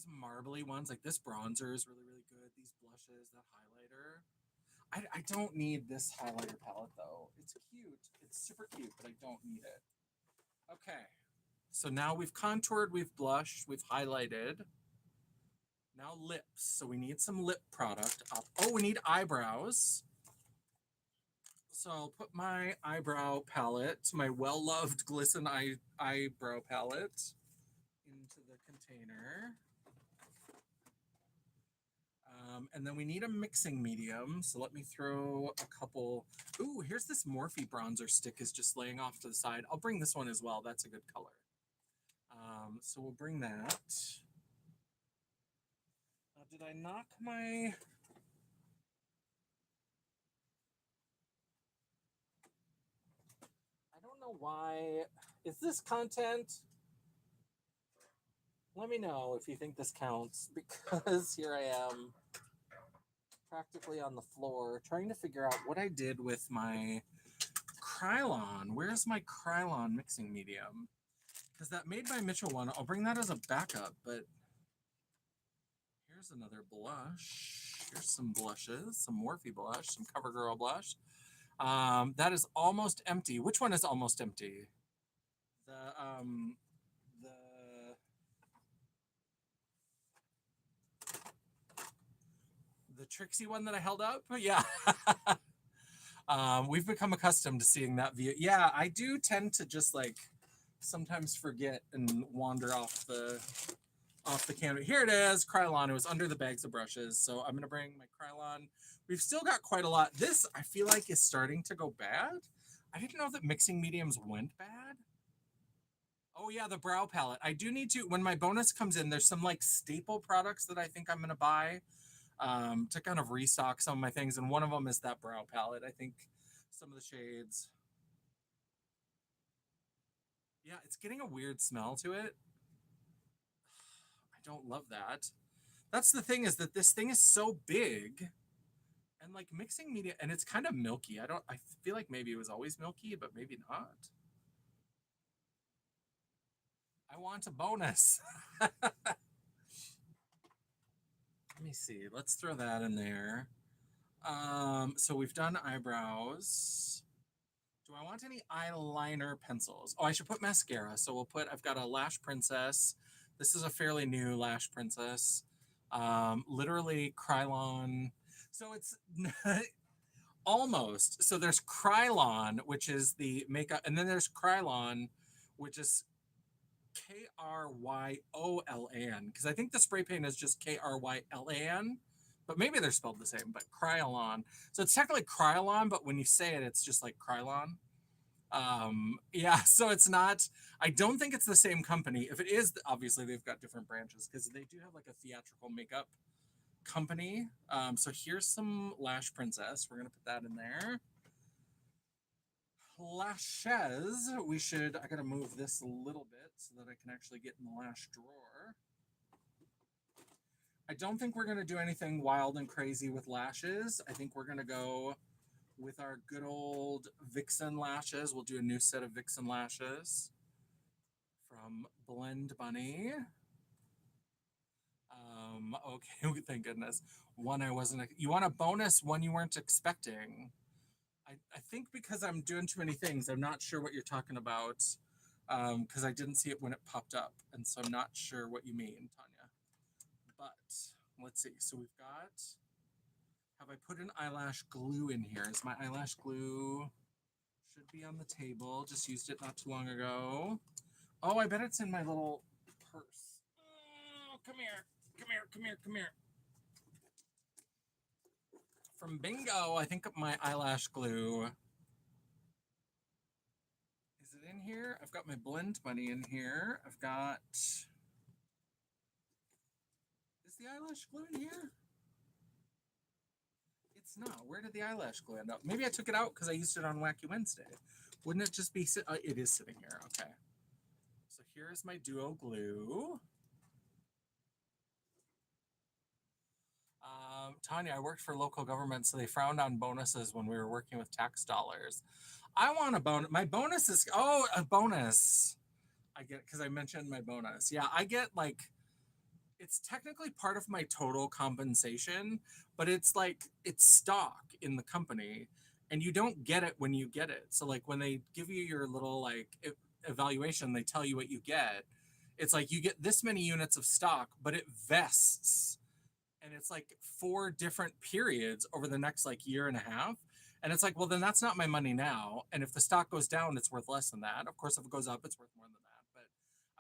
marbly ones, like this bronzer is really, really good. These blushes, that highlighter. I don't need this highlighter palette though. It's cute. It's super cute, but I don't need it. Okay. So now we've contoured, we've blushed, we've highlighted. Now lips. So we need some lip product up. Oh, we need eyebrows. So I'll put my eyebrow palette, my well-loved Glisten eyebrow palette, into the container. And then we need a mixing medium. So let me throw a couple. Ooh, here's this Morphe bronzer stick is just laying off to the side. I'll bring this one as well. That's a good color. So we'll bring that. Now, did I knock my... I don't know why. Is this content? Let me know if you think this counts, because here I am practically on the floor trying to figure out what I did with my Krylon. Where's my Krylon mixing medium? Because that Made by Mitchell one, I'll bring that as a backup, but here's another blush. Here's some blushes, some Morphe blush, some CoverGirl blush. That is almost empty. Which one is almost empty? The the Trixie one that I held up? Yeah. We've become accustomed to seeing that view. Yeah, I do tend to just like sometimes forget and wander off the camera. Here it is, Krylon. It was under the bags of brushes. So I'm gonna bring my Krylon. We've still got quite a lot. This I feel like is starting to go bad. I didn't know that mixing mediums went bad. Oh yeah, the brow palette. I do need to, when my bonus comes in, there's some like staple products that I think I'm gonna buy to kind of restock some of my things. And one of them is that brow palette. I think some of the shades. Yeah, it's getting a weird smell to it. I don't love that. That's the thing is that this thing is so big and like mixing media and it's kind of milky. I feel like maybe it was always milky, but maybe not. I want a bonus. Let me see. Let's throw that in there. So we've done eyebrows. Do I want any eyeliner pencils? Oh, I should put mascara. So I've got a Lash Princess. This is a fairly new Lash Princess. Literally Krylon. So it's almost. So there's Krylon, which is the makeup, and then there's Krylon, which is Kryolan, because I think the spray paint is just Kryalan, but maybe they're spelled the same. But Kryolan, so it's technically Kryolan, but when you say it, it's just like Krylon. Yeah, so it's not. I don't think it's the same company. If it is, obviously they've got different branches because they do have like a theatrical makeup company. So here's some Lash Princess. We're gonna put that in there. Lashes. We should. I gotta move this a little bit so that I can actually get in the lash drawer. I don't think we're gonna do anything wild and crazy with lashes. I think we're gonna go with our good old Vixen lashes. We'll do a new set of Vixen lashes from Blend Bunny. Okay, thank goodness. One I wasn't. You want a bonus? One you weren't expecting. I think because I'm doing too many things, I'm not sure what you're talking about. Because I didn't see it when it popped up, and so I'm not sure what you mean, Tanya. But let's see. So we've got. Have I put an eyelash glue in here? Is my eyelash glue should be on the table? Just used it not too long ago. Oh, I bet it's in my little purse. Oh, come here. Come here, come here, come here. From Bingo, I think my eyelash glue. Is it in here? I've got my Blend Bunny in here. I've got. Is the eyelash glue in here? It's not. Where did the eyelash glue end up? Maybe I took it out because I used it on Wacky Wednesday. Wouldn't it just be. It is sitting here. Okay. So here's my duo glue. Tanya, I worked for local government, so they frowned on bonuses when we were working with tax dollars. I want a bonus. My bonus is a bonus. I get because I mentioned my bonus. Yeah, I get like it's technically part of my total compensation, but it's like it's stock in the company, and you don't get it when you get it. So like when they give you your little like evaluation, they tell you what you get. It's like you get this many units of stock, but it vests and it's like 4 different periods over the next like year and a half. And it's like, well, then that's not my money now. And if the stock goes down, it's worth less than that. Of course, if it goes up, it's worth more than that. But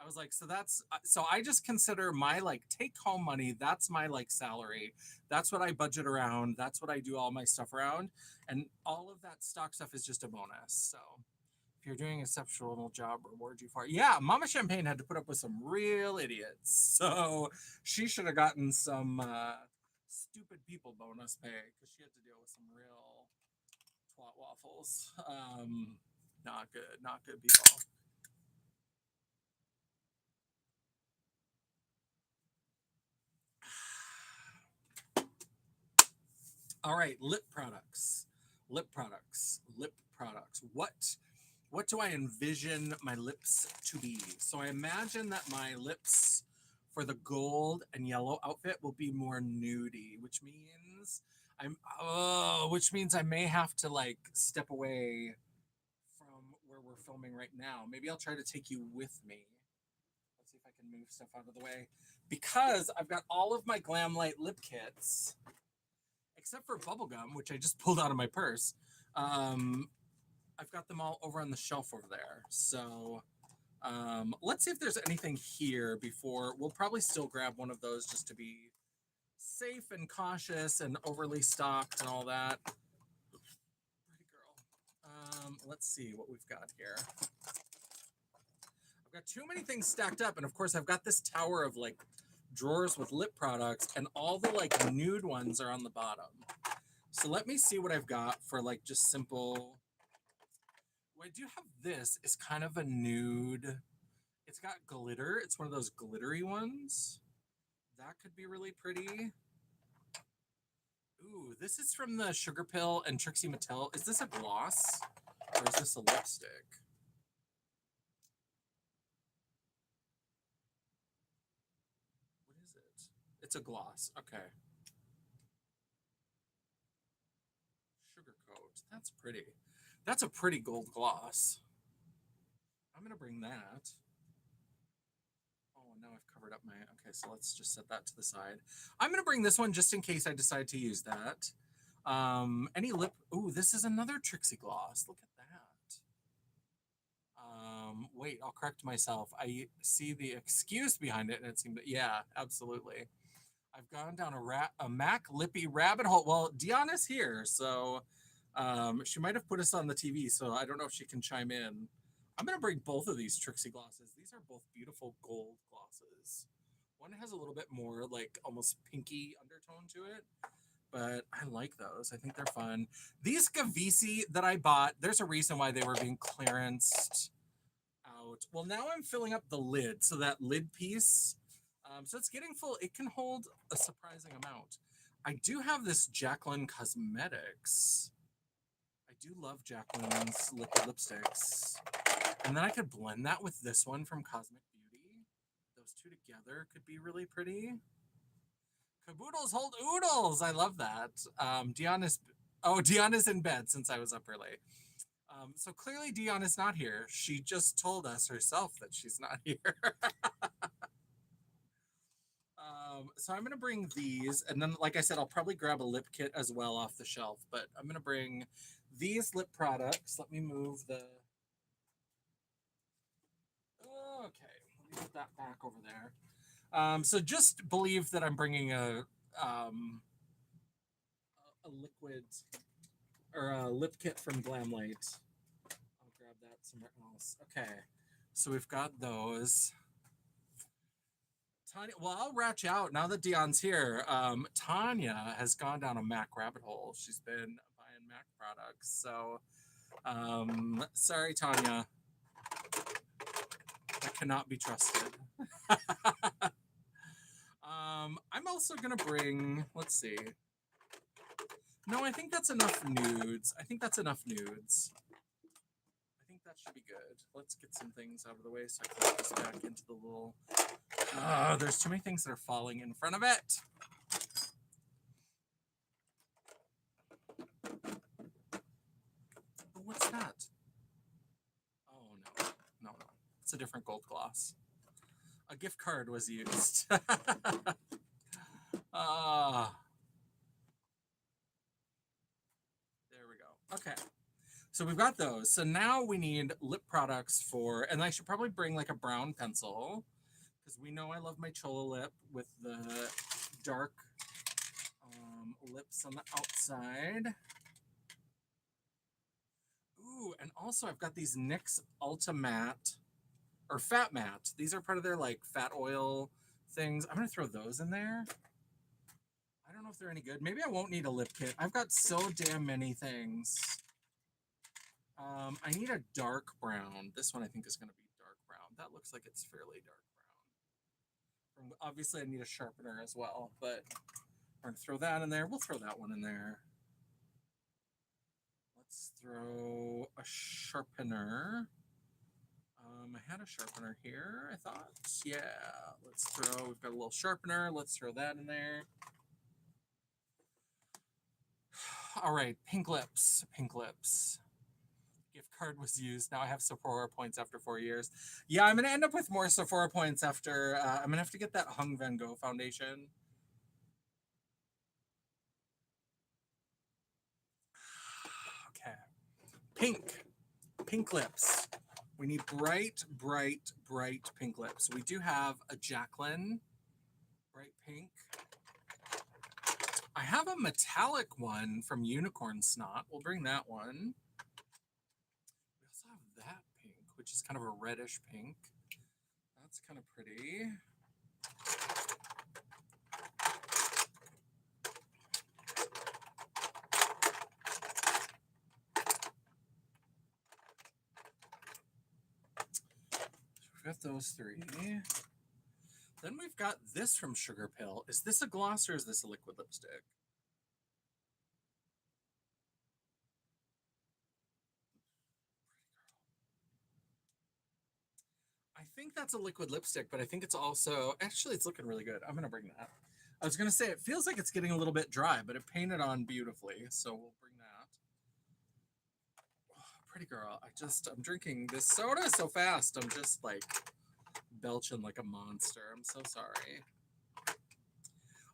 I was like, so I just consider my like take home money. That's my like salary. That's what I budget around. That's what I do all my stuff around. And all of that stock stuff is just a bonus. So if you're doing an exceptional job, reward you for it. Yeah, Mama Champagne had to put up with some real idiots. So she should have gotten some stupid people bonus pay because she had to deal with some real twat waffles. Not good, not good people. All right, lip products. Lip products. Lip products. What do I envision my lips to be? So I imagine that my lips for the gold and yellow outfit will be more nudie, which means I may have to like step away from where we're filming right now. Maybe I'll try to take you with me. Let's see if I can move stuff out of the way. Because I've got all of my Glam Light lip kits, except for bubblegum, which I just pulled out of my purse. I've got them all over on the shelf over there. So let's see if there's anything here before. We'll probably still grab one of those just to be safe and cautious and overly stocked and all that. Pretty girl. Let's see what we've got here. I've got too many things stacked up. And of course, I've got this tower of like drawers with lip products and all the like nude ones are on the bottom. So let me see what I've got for like just simple. Well, I do have this. It's kind of a nude. It's got glitter. It's one of those glittery ones. That could be really pretty. Ooh, this is from the Sugar Pill and Trixie Mattel. Is this a gloss or is this a lipstick? What is it? It's a gloss. Okay. Sugar coat. That's pretty. That's a pretty gold gloss. I'm going to bring that. Oh, now I've covered up my. Okay, so let's just set that to the side. I'm going to bring this one just in case I decide to use that. Any lip. Ooh, this is another Trixie gloss. Look at that. Wait, I'll correct myself. I see the excuse behind it, and it seemed, yeah, absolutely. I've gone down a Mac Lippy rabbit hole. Well, Deanna's here, so she might have put us on the TV, so I don't know if she can chime in. I'm gonna bring both of these Trixie glosses. These are both beautiful gold glosses. One has a little bit more like almost pinky undertone to it, but I like those. I think they're fun. These Gavisi that I bought, there's a reason why they were being clearanced out. Well, now I'm filling up the lid, so that lid piece, so it's getting full. It can hold a surprising amount. I do have this Jacqueline Cosmetics. I do love Jacqueline's liquid lipsticks. And then I could blend that with this one from Cosmic Beauty. Those two together could be really pretty. Caboodles hold oodles. I love that. Deanna's in bed since I was up early. So clearly Dion is not here. She just told us herself that she's not here. So I'm gonna bring these, and then like I said, I'll probably grab a lip kit as well off the shelf. But I'm gonna bring these lip products. Let me move the. Okay, let me put that back over there. So just believe that I'm bringing a liquid or a lip kit from Glamlight. I'll grab that somewhere else. Okay, so we've got those. Tanya, well, I'll ratch out now that Dion's here. Tanya has gone down a Mac rabbit hole. She's been buying Mac products. So, sorry, Tanya. I cannot be trusted. I'm also going to bring, let's see. No, I think that's enough nudes. I think that should be good. Let's get some things out of the way so I can put this back into the little. There's too many things that are falling in front of it. Oh, what's that? Oh, no. It's a different gold gloss. A gift card was used. There we go. Okay. So we've got those. So now we need lip products for, and I should probably bring like a brown pencil because we know I love my Chola lip with the dark lips on the outside. Ooh, and also I've got these NYX Ultra Matte or Fat Matte. These are part of their like fat oil things. I'm gonna throw those in there. I don't know if they're any good. Maybe I won't need a lip kit. I've got so damn many things. I need a dark brown. This one I think is going to be dark brown. That looks like it's fairly dark brown. Obviously, I need a sharpener as well, but we're going to throw that in there. We'll throw that one in there. Let's throw a sharpener. I had a sharpener here, I thought. Yeah, we've got a little sharpener. Let's throw that in there. All right, pink lips. Gift card was used. Now I have Sephora points after 4 years. Yeah, I'm gonna end up with more Sephora points after. I'm gonna have to get that Hung Van Gogh foundation. Okay, pink lips. We need bright pink lips. We do have a Jacqueline, bright pink. I have a metallic one from Unicorn Snot. We'll bring that one. We also have that pink, which is kind of a reddish pink. That's kind of pretty. We've got those three. Then we've got this from Sugar Pill. Is this a gloss or is this a liquid lipstick? I think that's a liquid lipstick, but I think it's also, actually, it's looking really good. I'm going to bring that. I was going to say, it feels like it's getting a little bit dry, but it painted on beautifully, so we'll bring that. Oh, pretty girl. I'm drinking this soda so fast. I'm just like belching like a monster. I'm so sorry.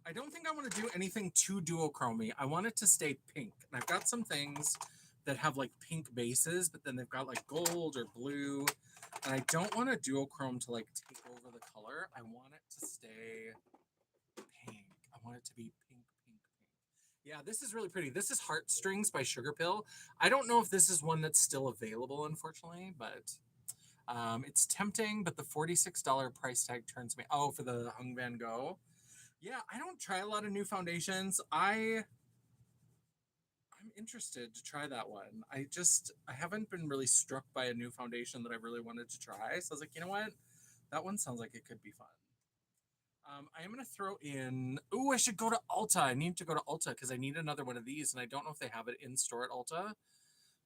I don't think I want to do anything too duochromy. I want it to stay pink. And I've got some things that have like pink bases, but then they've got like gold or blue. And I don't want a duochrome to like take over the color. I want it to stay pink. I want it to be pink, pink, pink. Yeah, this is really pretty. This is Heartstrings by Sugar Pill. I don't know if this is one that's still available, unfortunately, but it's tempting. But the $46 price tag turns me. Oh, for the Hung Van Gogh. Yeah, I don't try a lot of new foundations. I'm interested to try that one. I haven't been really struck by a new foundation that I really wanted to try. So I was like, you know what? That one sounds like it could be fun. I am gonna throw in. Oh, I should go to Ulta. I need to go to Ulta because I need another one of these, and I don't know if they have it in store at Ulta.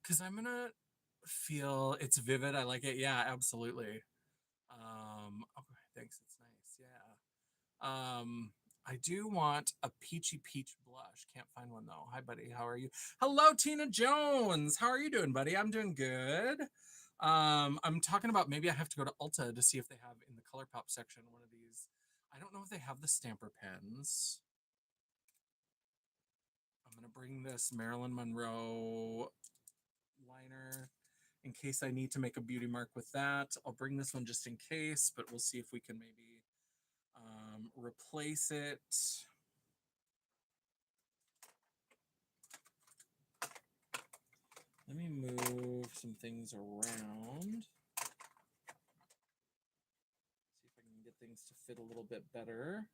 Because I'm gonna feel it's vivid. I like it. Yeah, absolutely. Okay, thanks. It's nice. Yeah. I do want a peachy peach blush. Can't find one though. Hi, buddy. How are you? Hello, Tina Jones. How are you doing, buddy? I'm doing good. I'm talking about maybe I have to go to Ulta to see if they have in the ColourPop section one of these. I don't know if they have the stamper pens. I'm gonna bring this Marilyn Monroe liner in case I need to make a beauty mark with that. I'll bring this one just in case, but we'll see if we can maybe replace it. Let me move some things around. See if I can get things to fit a little bit better.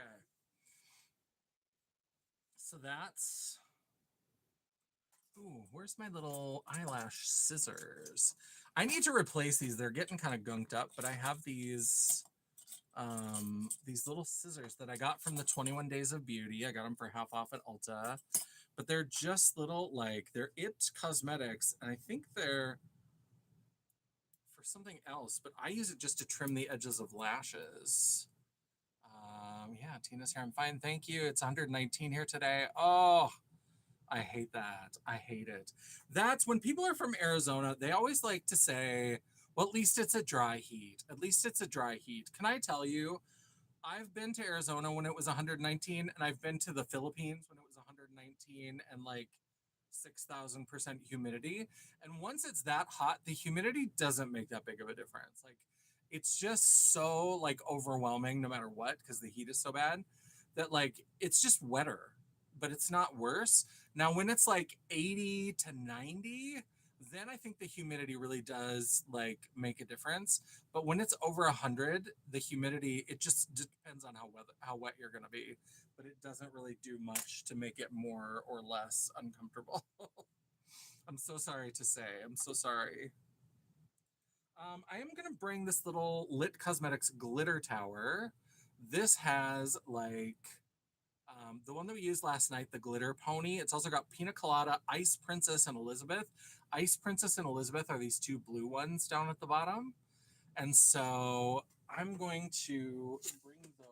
Okay. So that's... Ooh, where's my little eyelash scissors? I need to replace these. They're getting kind of gunked up, but I have these little scissors that I got from the 21 Days of Beauty. I got them for half off at Ulta, but they're just little, like, they're It Cosmetics, and I think they're for something else, but I use it just to trim the edges of lashes. Yeah, Tina's here. I'm fine, thank you. It's 119 here today. Oh, I hate that. I hate it. That's when people are from Arizona, they always like to say, well, at least it's a dry heat. At least it's a dry heat. Can I tell you, I've been to Arizona when it was 119, and I've been to the Philippines when it was 119 and like 6,000% humidity. And once it's that hot, the humidity doesn't make that big of a difference. Like, it's just so like overwhelming no matter what, because the heat is so bad that like it's just wetter, but it's not worse. Now, when it's like 80 to 90, then I think the humidity really does like make a difference. But when it's over 100, the humidity, it just depends on how wet you're going to be. But it doesn't really do much to make it more or less uncomfortable. I'm so sorry to say. I'm so sorry. I am going to bring this little Lit Cosmetics glitter tower. This has like the one that we used last night, the glitter pony. It's also got Pina Colada, Ice Princess, and Elizabeth. Ice Princess and Elizabeth are these two blue ones down at the bottom. And so I'm going to bring those.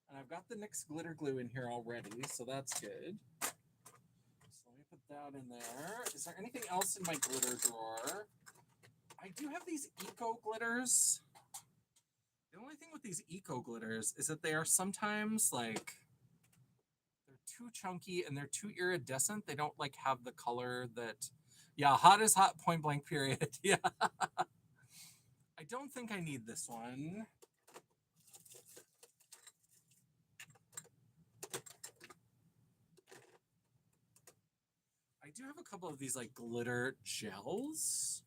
And I've got the NYX glitter glue in here already, so that's good. So let me put that in there. Is there anything else in my glitter drawer? I do have these eco glitters. The only thing with these eco glitters is that they are sometimes like they're too chunky and they're too iridescent. They don't like have the color that, yeah, hot is hot, point blank, period. Yeah. I don't think I need this one. I do have a couple of these like glitter gels.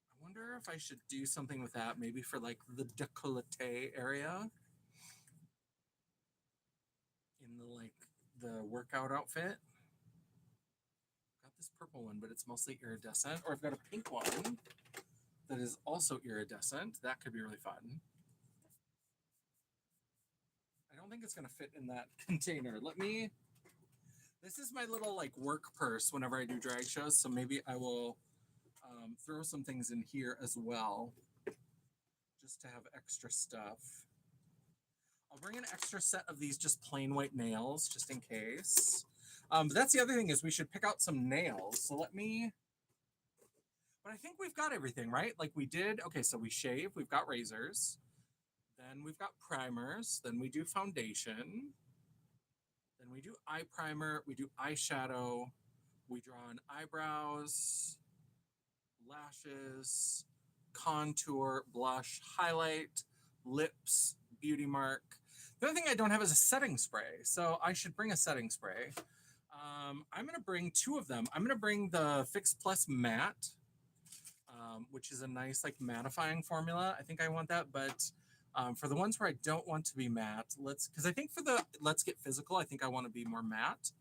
I wonder if I should do something with that, maybe for like the décolleté area in the like the workout outfit. I've got this purple one, but it's mostly iridescent. Or I've got a pink one that is also iridescent. That could be really fun. I don't think it's gonna fit in that container. This is my little like work purse whenever I do drag shows, so maybe I will throw some things in here as well, just to have extra stuff. I'll bring an extra set of these just plain white nails, just in case. But that's the other thing is we should pick out some nails. So let me... But I think we've got everything, right? Like we did, okay, so we shave, we've got razors, then we've got primers, then we do foundation, then we do eye primer, we do eyeshadow, we draw on eyebrows, lashes, contour, blush, highlight, lips, beauty mark. The only thing I don't have is a setting spray, so I should bring a setting spray. I'm going to bring two of them. I'm going to bring the Fix Plus Matte, which is a nice like mattifying formula. I think I want that, but for the ones where I don't want to be matte, because I think for the Let's Get Physical, I think I want to be more matte,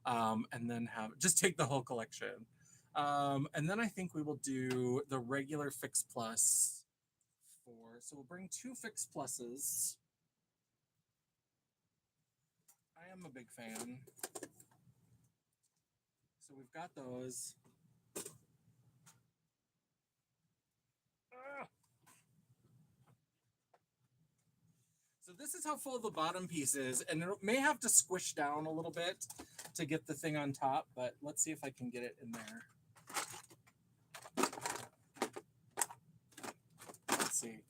and then just take the whole collection. And then I think we will do the regular Fix Plus so we'll bring two Fix Pluses. I am a big fan. So we've got those. So this is how full the bottom piece is, and it may have to squish down a little bit to get the thing on top, but let's see if I can get it in there. Let's see.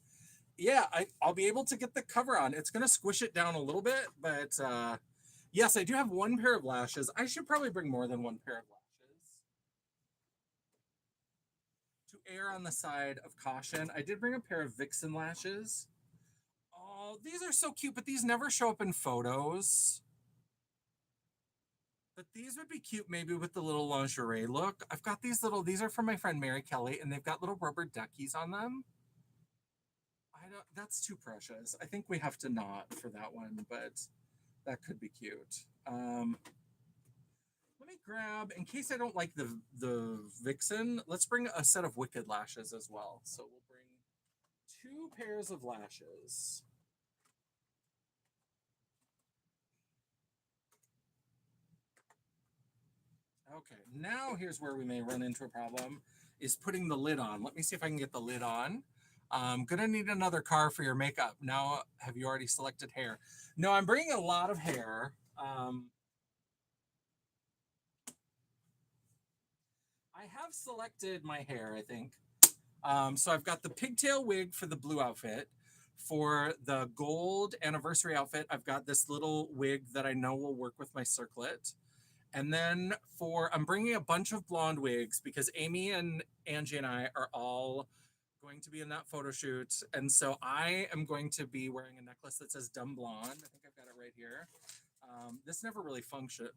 Yeah, I'll be able to get the cover on. It's going to squish it down a little bit, but yes, I do have one pair of lashes. I should probably bring more than one pair of lashes. To err on the side of caution, I did bring a pair of Vixen lashes. Oh, these are so cute, but these never show up in photos. But these would be cute maybe with the little lingerie look. I've got these are from my friend Mary Kelly, and they've got little rubber duckies on them. That's too precious. I think we have to not for that one, but that could be cute. Let me grab, in case I don't like the Vixen, let's bring a set of Wicked lashes as well. So we'll bring two pairs of lashes. Okay, now here's where we may run into a problem, is putting the lid on. Let me see if I can get the lid on. I'm gonna need another car for your makeup. Now, have you already selected hair? No, I'm bringing a lot of hair. I have selected my hair, I think. So I've got the pigtail wig for the blue outfit. For the gold anniversary outfit, I've got this little wig that I know will work with my circlet. And then I'm bringing a bunch of blonde wigs because Amy and Angie and I are all going to be in that photo shoot. And so I am going to be wearing a necklace that says Dumb Blonde. I think I've got it right here. This never really functioned.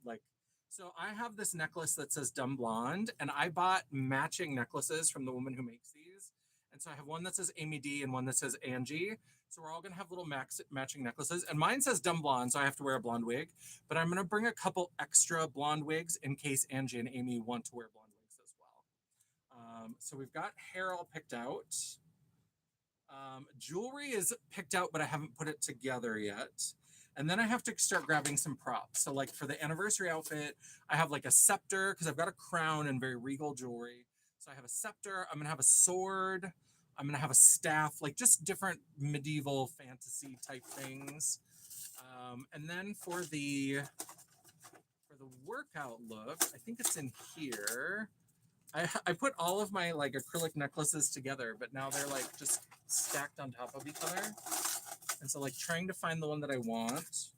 So I have this necklace that says Dumb Blonde, and I bought matching necklaces from the woman who makes these. And so I have one that says Amy D and one that says Angie. So we're all going to have little matching necklaces. And mine says Dumb Blonde, so I have to wear a blonde wig. But I'm going to bring a couple extra blonde wigs in case Angie and Amy want to wear blonde wigs as well. So we've got hair all picked out. Jewelry is picked out, but I haven't put it together yet. And then I have to start grabbing some props. So like for the anniversary outfit, I have like a scepter because I've got a crown and very regal jewelry. So I have a scepter. I'm going to have a sword. I'm going to have a staff, like just different medieval fantasy type things. And then for the workout look, I think it's in here. I put all of my like acrylic necklaces together, but now they're like just stacked on top of each other. And so like trying to find the one that I want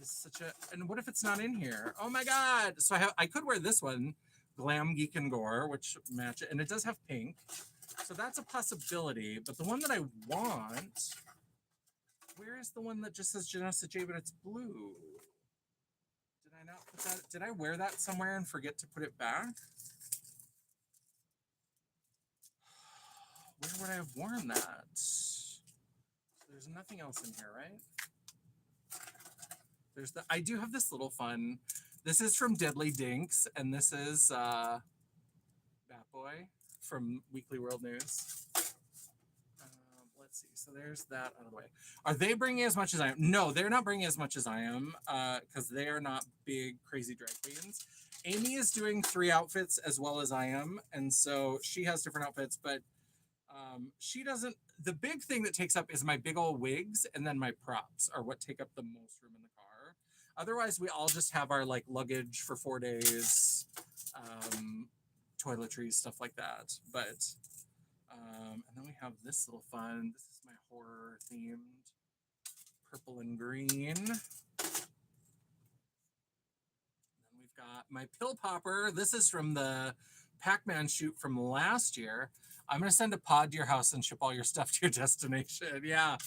is such a, and what if it's not in here? Oh my God. So I could wear this one, Glam Geek and Gore, which match it. And it does have pink. So that's a possibility. But the one that I want, where is the one that just says Janessa J, but it's blue? Did I not put that? Did I wear that somewhere and forget to put it back? Where would I have worn that? There's nothing else in here, right? I do have this little fun. This is from Deadly Dinks, and this is Bat Boy from Weekly World News. Let's see. So there's that out of the way. Are they bringing as much as I am? No, they're not bringing as much as I am because they are not big, crazy drag queens. Amy is doing 3 outfits as well as I am, and so she has different outfits, but she doesn't. The big thing that takes up is my big old wigs, and then my props are what take up the most room in the car. Otherwise, we all just have our like luggage for 4 days, toiletries, stuff like that. But and then we have this little fun. This is my horror themed purple and green. And then we've got my pill popper. This is from the Pac-Man shoot from last year. I'm gonna send a pod to your house and ship all your stuff to your destination. Yeah,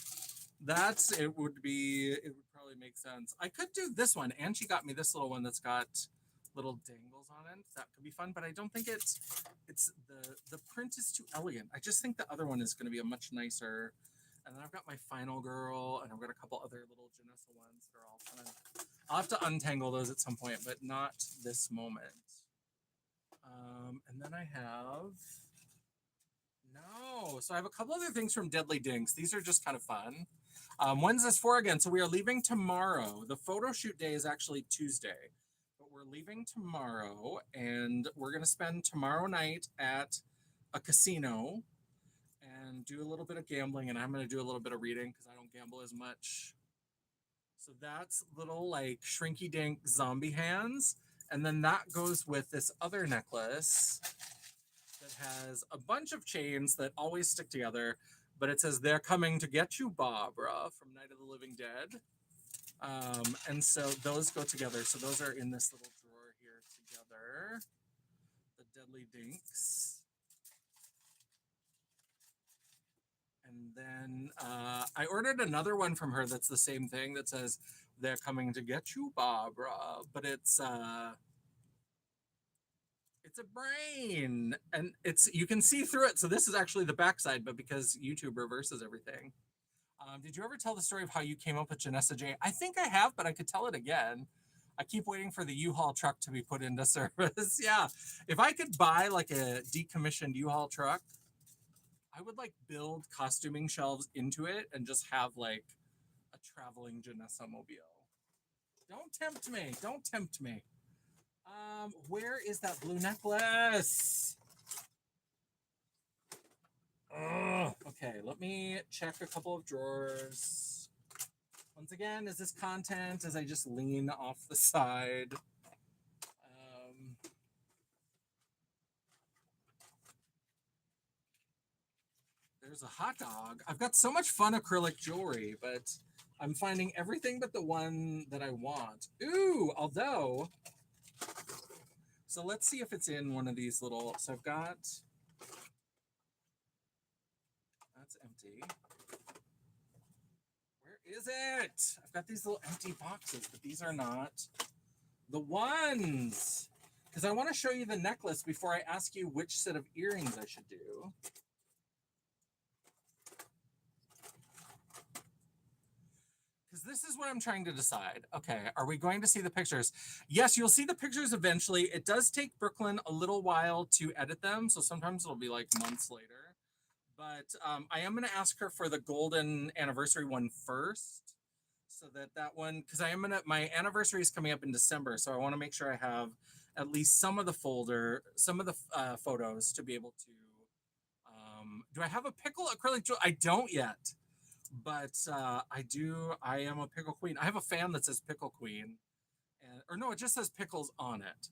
that's it. Would be it would probably make sense. I could do this one, and she got me this little one that's got little dangles on it. That could be fun, but I don't think it's the print is too elegant. I just think the other one is going to be a much nicer. And then I've got my final girl, and I've got a couple other little Janessa ones that are all kind of. I'll have to untangle those at some point, but not this moment. And then I have no. So I have a couple other things from Deadly Dinks. These are just kind of fun. When's this for again? So we are leaving tomorrow. The photo shoot day is actually Tuesday, but we're leaving tomorrow, and we're gonna spend tomorrow night at a casino and do a little bit of gambling, and I'm gonna do a little bit of reading because I don't gamble as much. So that's little like shrinky dink zombie hands. And then that goes with this other necklace that has a bunch of chains that always stick together, but it says they're coming to get you, Barbara, from Night of the Living Dead. And so those go together. So those are in this little drawer here together. The Deadly Dinks. And then I ordered another one from her that's the same thing that says they're coming to get you, Barbara, but it's a brain, and it's you can see through it. So this is actually the backside, but because YouTube reverses everything. Did you ever tell the story of how you came up with Janessa J? I think I have, but I could tell it again. I keep waiting for the U-Haul truck to be put into service. Yeah, if I could buy like a decommissioned U-Haul truck, I would like build costuming shelves into it and just have like a traveling Janessa mobile. Don't tempt me. Don't tempt me. Where is that blue necklace? Ugh. Okay, let me check a couple of drawers. Once again, is this content as I just lean off the side? There's a hot dog. I've got so much fun acrylic jewelry, but I'm finding everything but the one that I want. Ooh, although, so let's see if it's in one of these little, so I've got, that's empty. Where is it? I've got these little empty boxes, but these are not the ones. Because I want to show you the necklace before I ask you which set of earrings I should do. Because this is what I'm trying to decide. Okay, are we going to see the pictures? Yes, you'll see the pictures eventually. It does take Brooklyn a little while to edit them, so sometimes it'll be like months later. But I am going to ask her for the golden anniversary one first, so that one, because my anniversary is coming up in December, so I want to make sure I have at least some of the photos to be able to. Do I have a pickle acrylic jewel? I don't yet. But I am a pickle queen. I have a fan that says pickle queen, or no, it just says pickles on it.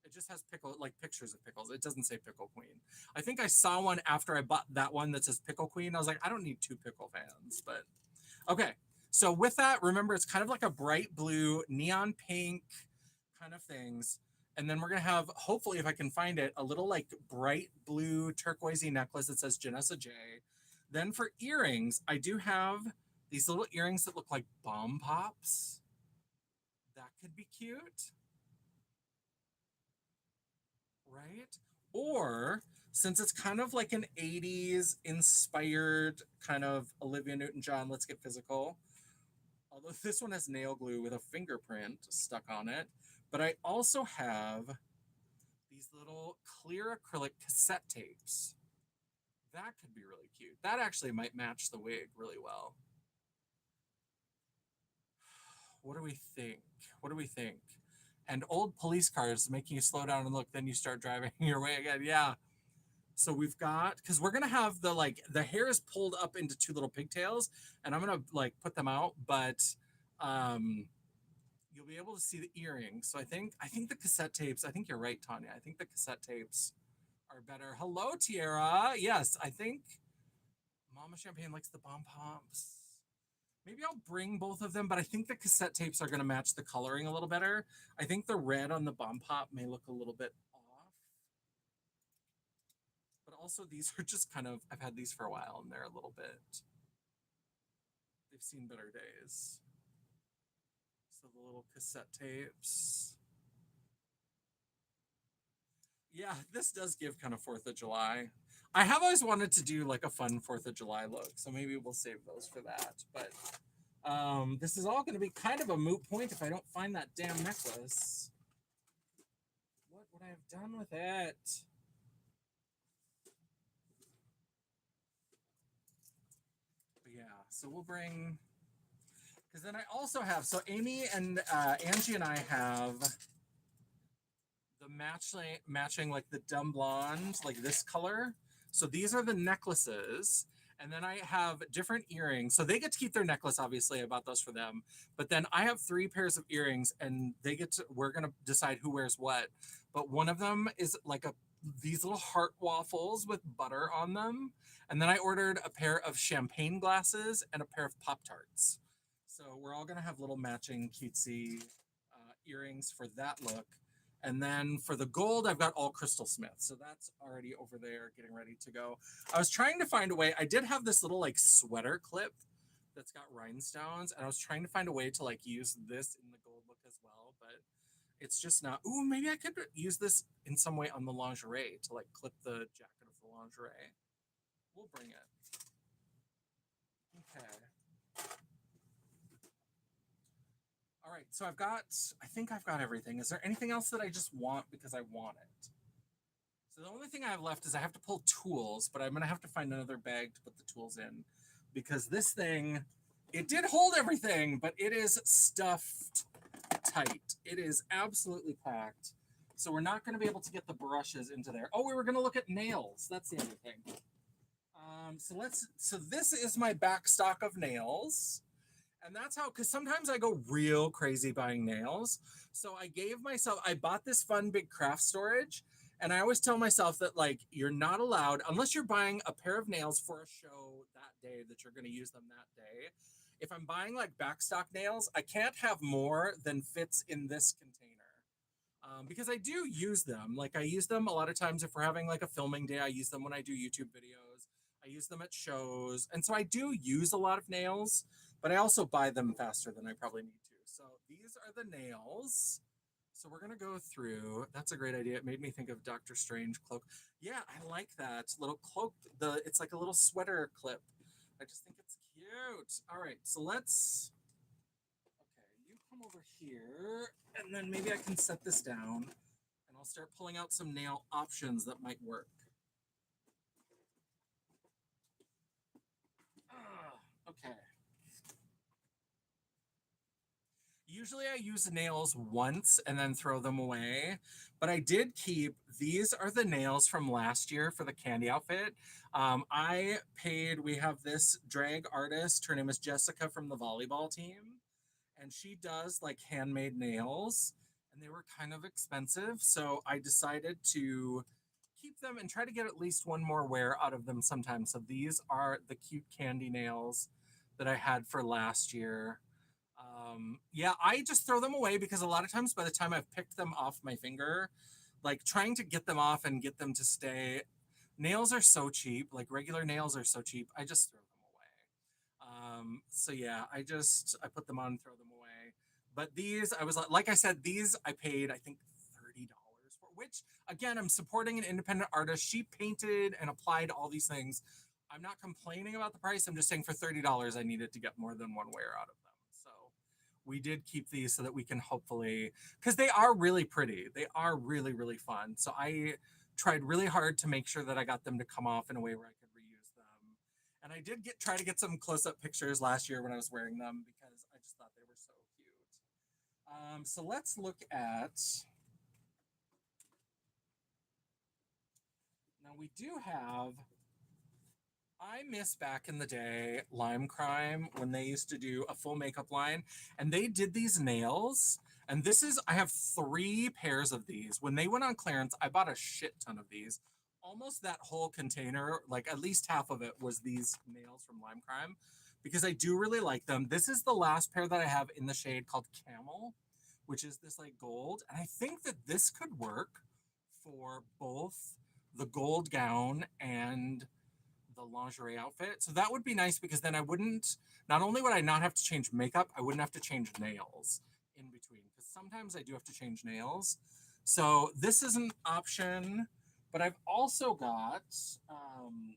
It just has like pictures of pickles. It doesn't say pickle queen. I think I saw one after I bought that one that says pickle queen. I was like, I don't need two pickle fans, but okay. So with that, remember it's kind of like a bright blue, neon pink kind of things. And then we're gonna have, hopefully, if I can find it, a little like bright blue turquoisey necklace that says Janessa J. Then for earrings, I do have these little earrings that look like bomb pops. That could be cute. Right? Or since it's kind of like an 80s inspired kind of Olivia Newton-John, let's get physical. Although this one has nail glue with a fingerprint stuck on it. But I also have these little clear acrylic cassette tapes. That could be really cute. That actually might match the wig really well. What do we think? What do we think? And old police cars making you slow down and look, then you start driving your way again. Yeah. So we've got, because we're gonna have the hair is pulled up into two little pigtails, and I'm gonna like put them out, but you'll be able to see the earrings. So I think the cassette tapes. I think you're right, Tanya. I think the cassette tapes are better. Hello, Tiara. Yes, I think Mama Champagne likes the bomb pops. Maybe I'll bring both of them, but I think the cassette tapes are going to match the coloring a little better. I think the red on the bomb pop may look a little bit off. But also, these are just kind of, I've had these for a while and they're a little bit, they've seen better days. So the little cassette tapes. Yeah, this does give kind of 4th of July. I have always wanted to do like a fun 4th of July look, so maybe we'll save those for that. But this is all going to be kind of a moot point if I don't find that damn necklace. What would I have done with it? But yeah, so we'll bring, because then I also have, so Amy and Angie and I have the matching like the dumb blonde, like this color. So these are the necklaces. And then I have different earrings. So they get to keep their necklace, obviously. I bought those for them. But then I have 3 pairs of earrings and they get to, we're going to decide who wears what. But one of them is like these little heart waffles with butter on them. And then I ordered a pair of champagne glasses and a pair of Pop-Tarts. So we're all going to have little matching cutesy earrings for that look. And then for the gold, I've got all Crystal Smith. So that's already over there getting ready to go. I was trying to find a way. I did have this little like sweater clip that's got rhinestones. And I was trying to find a way to like use this in the gold look as well. But it's just not. Ooh, maybe I could use this in some way on the lingerie to like clip the jacket of the lingerie. We'll bring it. Okay. All right. So I think I've got everything. Is there anything else that I just want because I want it? So the only thing I have left is I have to pull tools, but I'm going to have to find another bag to put the tools in because this thing, it did hold everything, but it is stuffed tight. It is absolutely packed. So we're not going to be able to get the brushes into there. Oh, we were going to look at nails. That's the other thing. So this is my back stock of nails. And that's how, because sometimes I go real crazy buying nails. So I bought this fun big craft storage. And I always tell myself that, like, you're not allowed, unless you're buying a pair of nails for a show that day that you're going to use them that day. If I'm buying like backstock nails, I can't have more than fits in this container. Because I do use them. Like, I use them a lot of times if we're having like a filming day. I use them when I do YouTube videos. I use them at shows. And so I do use a lot of nails, but I also buy them faster than I probably need to. So these are the nails. So we're gonna go through. That's a great idea. It made me think of Doctor Strange cloak. Yeah, I like that little cloak. It's like a little sweater clip. I just think it's cute. All right, so let's. Okay, you come over here, and then maybe I can set this down, and I'll start pulling out some nail options that might work. Okay. Usually I use nails once and then throw them away, but I did keep, these are the nails from last year for the candy outfit. We have this drag artist, her name is Jessica from the volleyball team, and she does like handmade nails, and they were kind of expensive. So I decided to keep them and try to get at least one more wear out of them sometime. So these are the cute candy nails that I had for last year. Yeah, I just throw them away because a lot of times by the time I've picked them off my finger, like trying to get them off and get them to stay, nails are so cheap. Like regular nails are so cheap. I just throw them away. So yeah, I put them on and throw them away. But these, I was like I said, these I paid I think $30 for. Which again, I'm supporting an independent artist. She painted and applied all these things. I'm not complaining about the price. I'm just saying for $30, I needed to get more than one wear out of them. So we did keep these so that we can hopefully, because they are really pretty. They are really, really fun. So I tried really hard to make sure that I got them to come off in a way where I could reuse them. And I did try to get some close-up pictures last year when I was wearing them because I just thought they were so cute. So let's look at. Now we do have. I miss back in the day Lime Crime when they used to do a full makeup line and they did these nails. I have 3 pairs of these. When they went on clearance, I bought a shit ton of these. almost that whole container, like at least half of it was these nails from Lime Crime because I do really like them. This is the last pair that I have in the shade called Camel, which is this like gold. And I think that this could work for both the gold gown and the lingerie outfit. So that would be nice because then I wouldn't, not only would I not have to change makeup, I wouldn't have to change nails in between because sometimes I do have to change nails. So this is an option, but I've also got, um,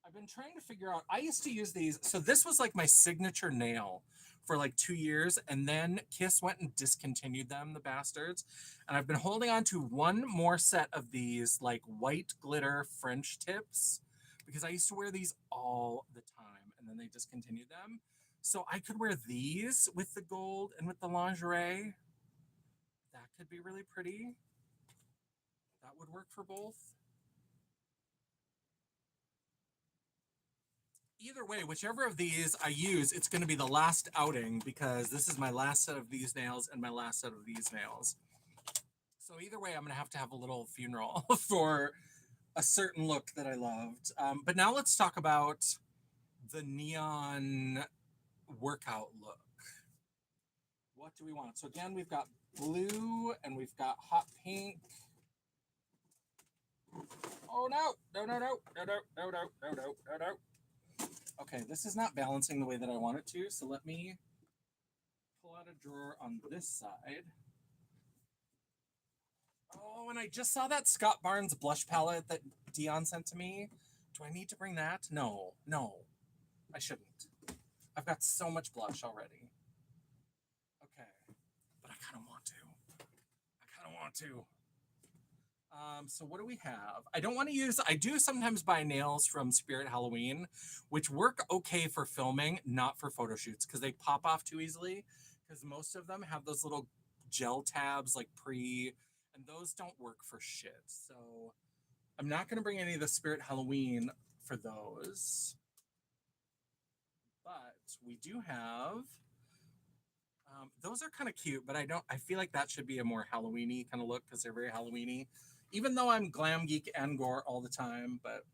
I've been trying to figure out, I used to use these. So this was like my signature nail for like 2 years. And then Kiss went and discontinued them, the bastards. And I've been holding on to one more set of these like white glitter French tips because I used to wear these all the time and then they discontinued them. So I could wear these with the gold and with the lingerie. That could be really pretty. That would work for both. Either way, whichever of these I use, it's going to be the last outing because this is my last set of these nails and my last set of these nails. So either way, I'm going to have a little funeral for a certain look that I loved. But now let's talk about the neon workout look. What do we want? So again, we've got blue and we've got hot pink. Oh no, no, no, no, no, no, no, no, no, no, no, no. Okay, this is not balancing the way that I want it to, so let me pull out a drawer on this side. Oh, and I just saw that Scott Barnes blush palette that Dion sent to me. Do I need to bring that? No, no, I shouldn't. I've got so much blush already. Okay, but I kind of want to. I kind of want to. So what do we have? I don't want to use, I do sometimes buy nails from Spirit Halloween, which work okay for filming, not for photo shoots, because they pop off too easily, because most of them have those little gel tabs like and those don't work for shit. So I'm not going to bring any of the Spirit Halloween for those. But we do have, those are kind of cute, but I feel like that should be a more Halloween-y kind of look because they're very Halloween-y. Even though I'm glam geek and gore all the time, but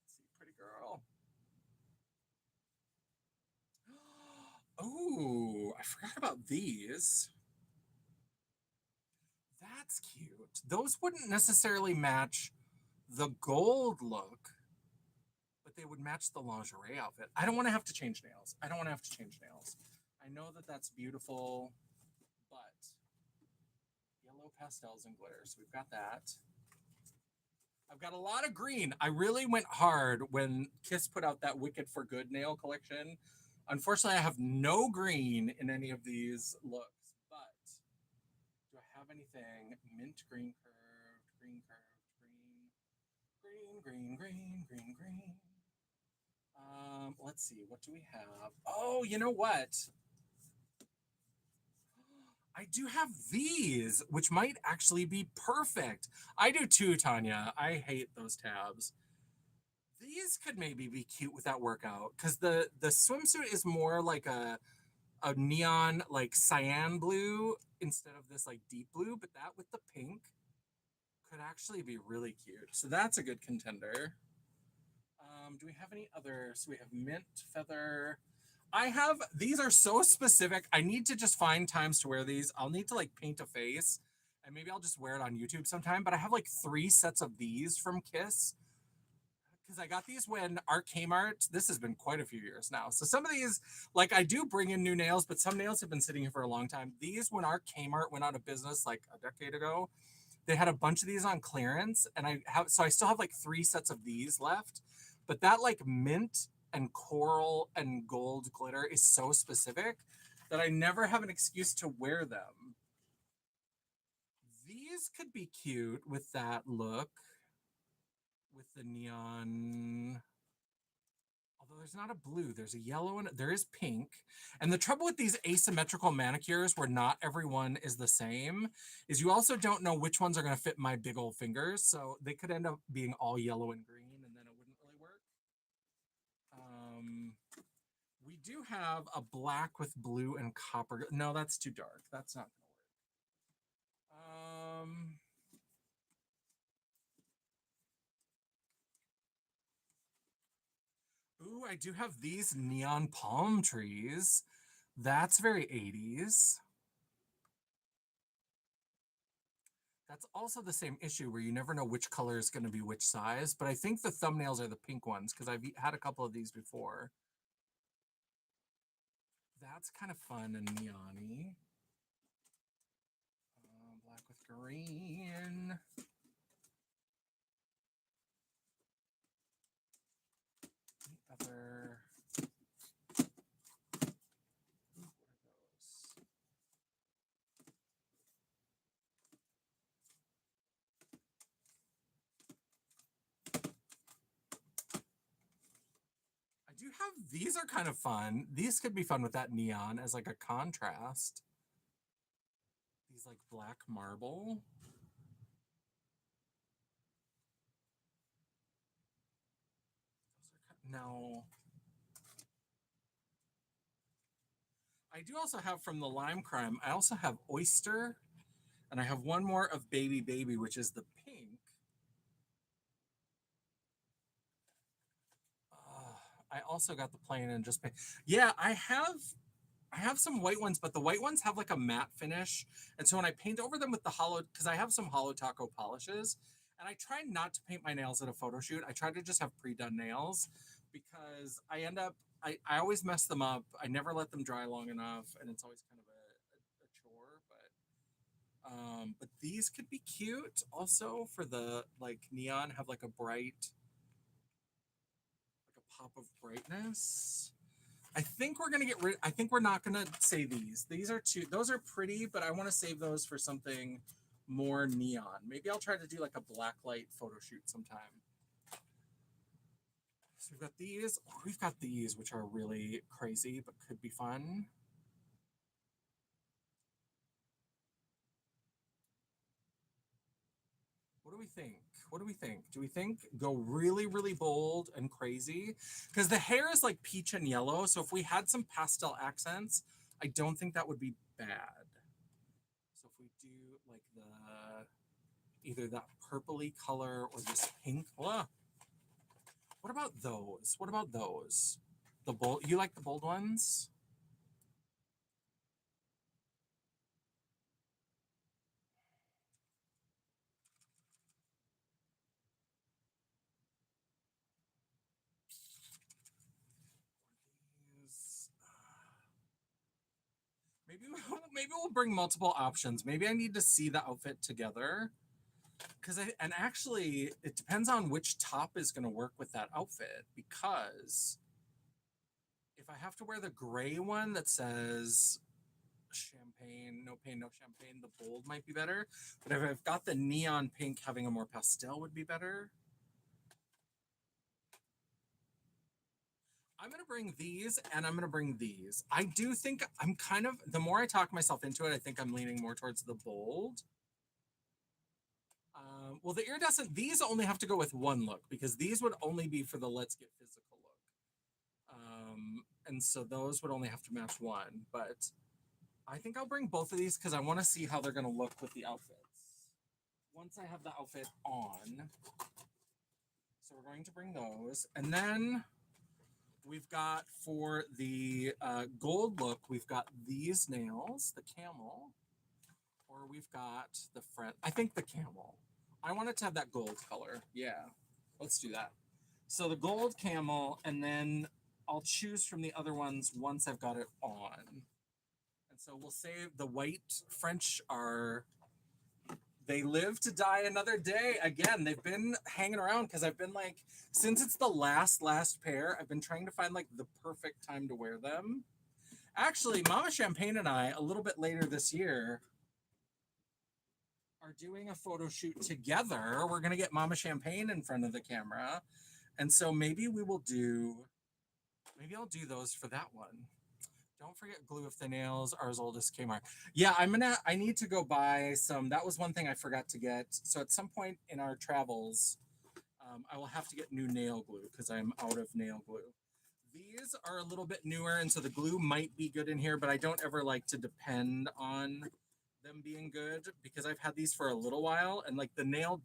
let's see, pretty girl. Oh, I forgot about these. That's cute. Those wouldn't necessarily match the gold look, but they would match the lingerie outfit. I don't want to have to change nails. I don't want to have to change nails. I know that that's beautiful, but yellow pastels and glitter. So we've got that. I've got a lot of green. I really went hard when Kiss put out that Wicked for Good nail collection. Unfortunately, I have no green in any of these looks, but do I have anything? Mint green curved, green curved, green. Let's see. What do we have? Oh, you know what? I do have these, which might actually be perfect. I do too, Tanya. I hate those tabs. These could maybe be cute with that workout because the swimsuit is more like a neon like cyan blue instead of this like deep blue, but that with the pink could actually be really cute. So that's a good contender. Do we have any others? So we have mint feather. I have these are so specific. I need to just find times to wear these. I'll need to like paint a face and maybe I'll just wear it on YouTube sometime. But I have like 3 sets of these from Kiss because I got these when Art Kmart. This has been quite a few years now. So some of these, like I do bring in new nails, but some nails have been sitting here for a long time. These, when Art Kmart went out of business like a decade ago, they had a bunch of these on clearance, and I still have like 3 sets of these left. But that like mint and coral and gold glitter is so specific that I never have an excuse to wear them. These could be cute with that look, with the neon. Although there's not a blue, there's a yellow and there is pink. And the trouble with these asymmetrical manicures where not everyone is the same is you also don't know which ones are going to fit my big old fingers. So they could end up being all yellow and green and then it wouldn't really work. We do have a black with blue and copper. No, that's too dark. That's not going to work. Ooh, I do have these neon palm trees. That's very 80s. That's also the same issue where you never know which color is going to be which size, but I think the thumbnails are the pink ones because I've had a couple of these before. That's kind of fun and neon-y. Black with green. Other. Ooh, what are those? I do have, these are kind of fun. These could be fun with that neon as like a contrast. These like black marble. No. I do also have from the Lime Crime, I also have Oyster, and I have one more of Baby Baby, which is the pink. I also got the plain and just pink. Yeah, I have some white ones, but the white ones have like a matte finish. And so when I paint over them with the hollow, because I have some hollow taco polishes, and I try not to paint my nails at a photo shoot. I try to just have pre-done nails because I end up, I always mess them up. I never let them dry long enough, and it's always kind of a chore. But these could be cute also for the like neon, have like a bright, like a pop of brightness. I think we're gonna get rid. I think we're not gonna say these. These are too. Those are pretty, but I want to save those for something more neon. Maybe I'll try to do like a black light photo shoot sometime. So we've got these. Or we've got these, which are really crazy, but could be fun. What do we think? What do we think? Do we think go really, really bold and crazy? Because the hair is like peach and yellow. So if we had some pastel accents, I don't think that would be bad. So if we do like the either that purpley color or this pink. What about those? What about those? The bold. You like the bold ones? These, maybe we'll bring multiple options. Maybe I need to see the outfit together because and actually it depends on which top is going to work with that outfit because if I have to wear the gray one that says champagne, no pain, no champagne, the bold might be better. But if I've got the neon pink, having a more pastel would be better. I'm going to bring these and I'm going to bring these. I do think I'm kind of, the more I talk myself into it, I think I'm leaning more towards the bold. Well, the iridescent, these only have to go with one look because these would only be for the let's get physical look. And so those would only have to match one. But I think I'll bring both of these because I want to see how they're going to look with the outfits. Once I have the outfit on, so we're going to bring those. And then we've got for the gold look, we've got these nails, the camel, or we've got the friend. I think the camel. I want it to have that gold color. Yeah, let's do that. So the gold camel, and then I'll choose from the other ones once I've got it on. And so we'll say the white French are, they live to die another day. Again, they've been hanging around because I've been like, since it's the last pair, I've been trying to find like the perfect time to wear them. Actually, Mama Champagne and I, a little bit later this year, are doing a photo shoot together. We're going to get Mama Champagne in front of the camera. And so maybe I'll do those for that one. Don't forget glue if the nails are as old as Kmart. Yeah, I need to go buy some. That was one thing I forgot to get. So at some point in our travels, I will have to get new nail glue because I'm out of nail glue. These are a little bit newer, and so the glue might be good in here, but I don't ever like to depend on them being good because I've had these for a little while, and like the nail,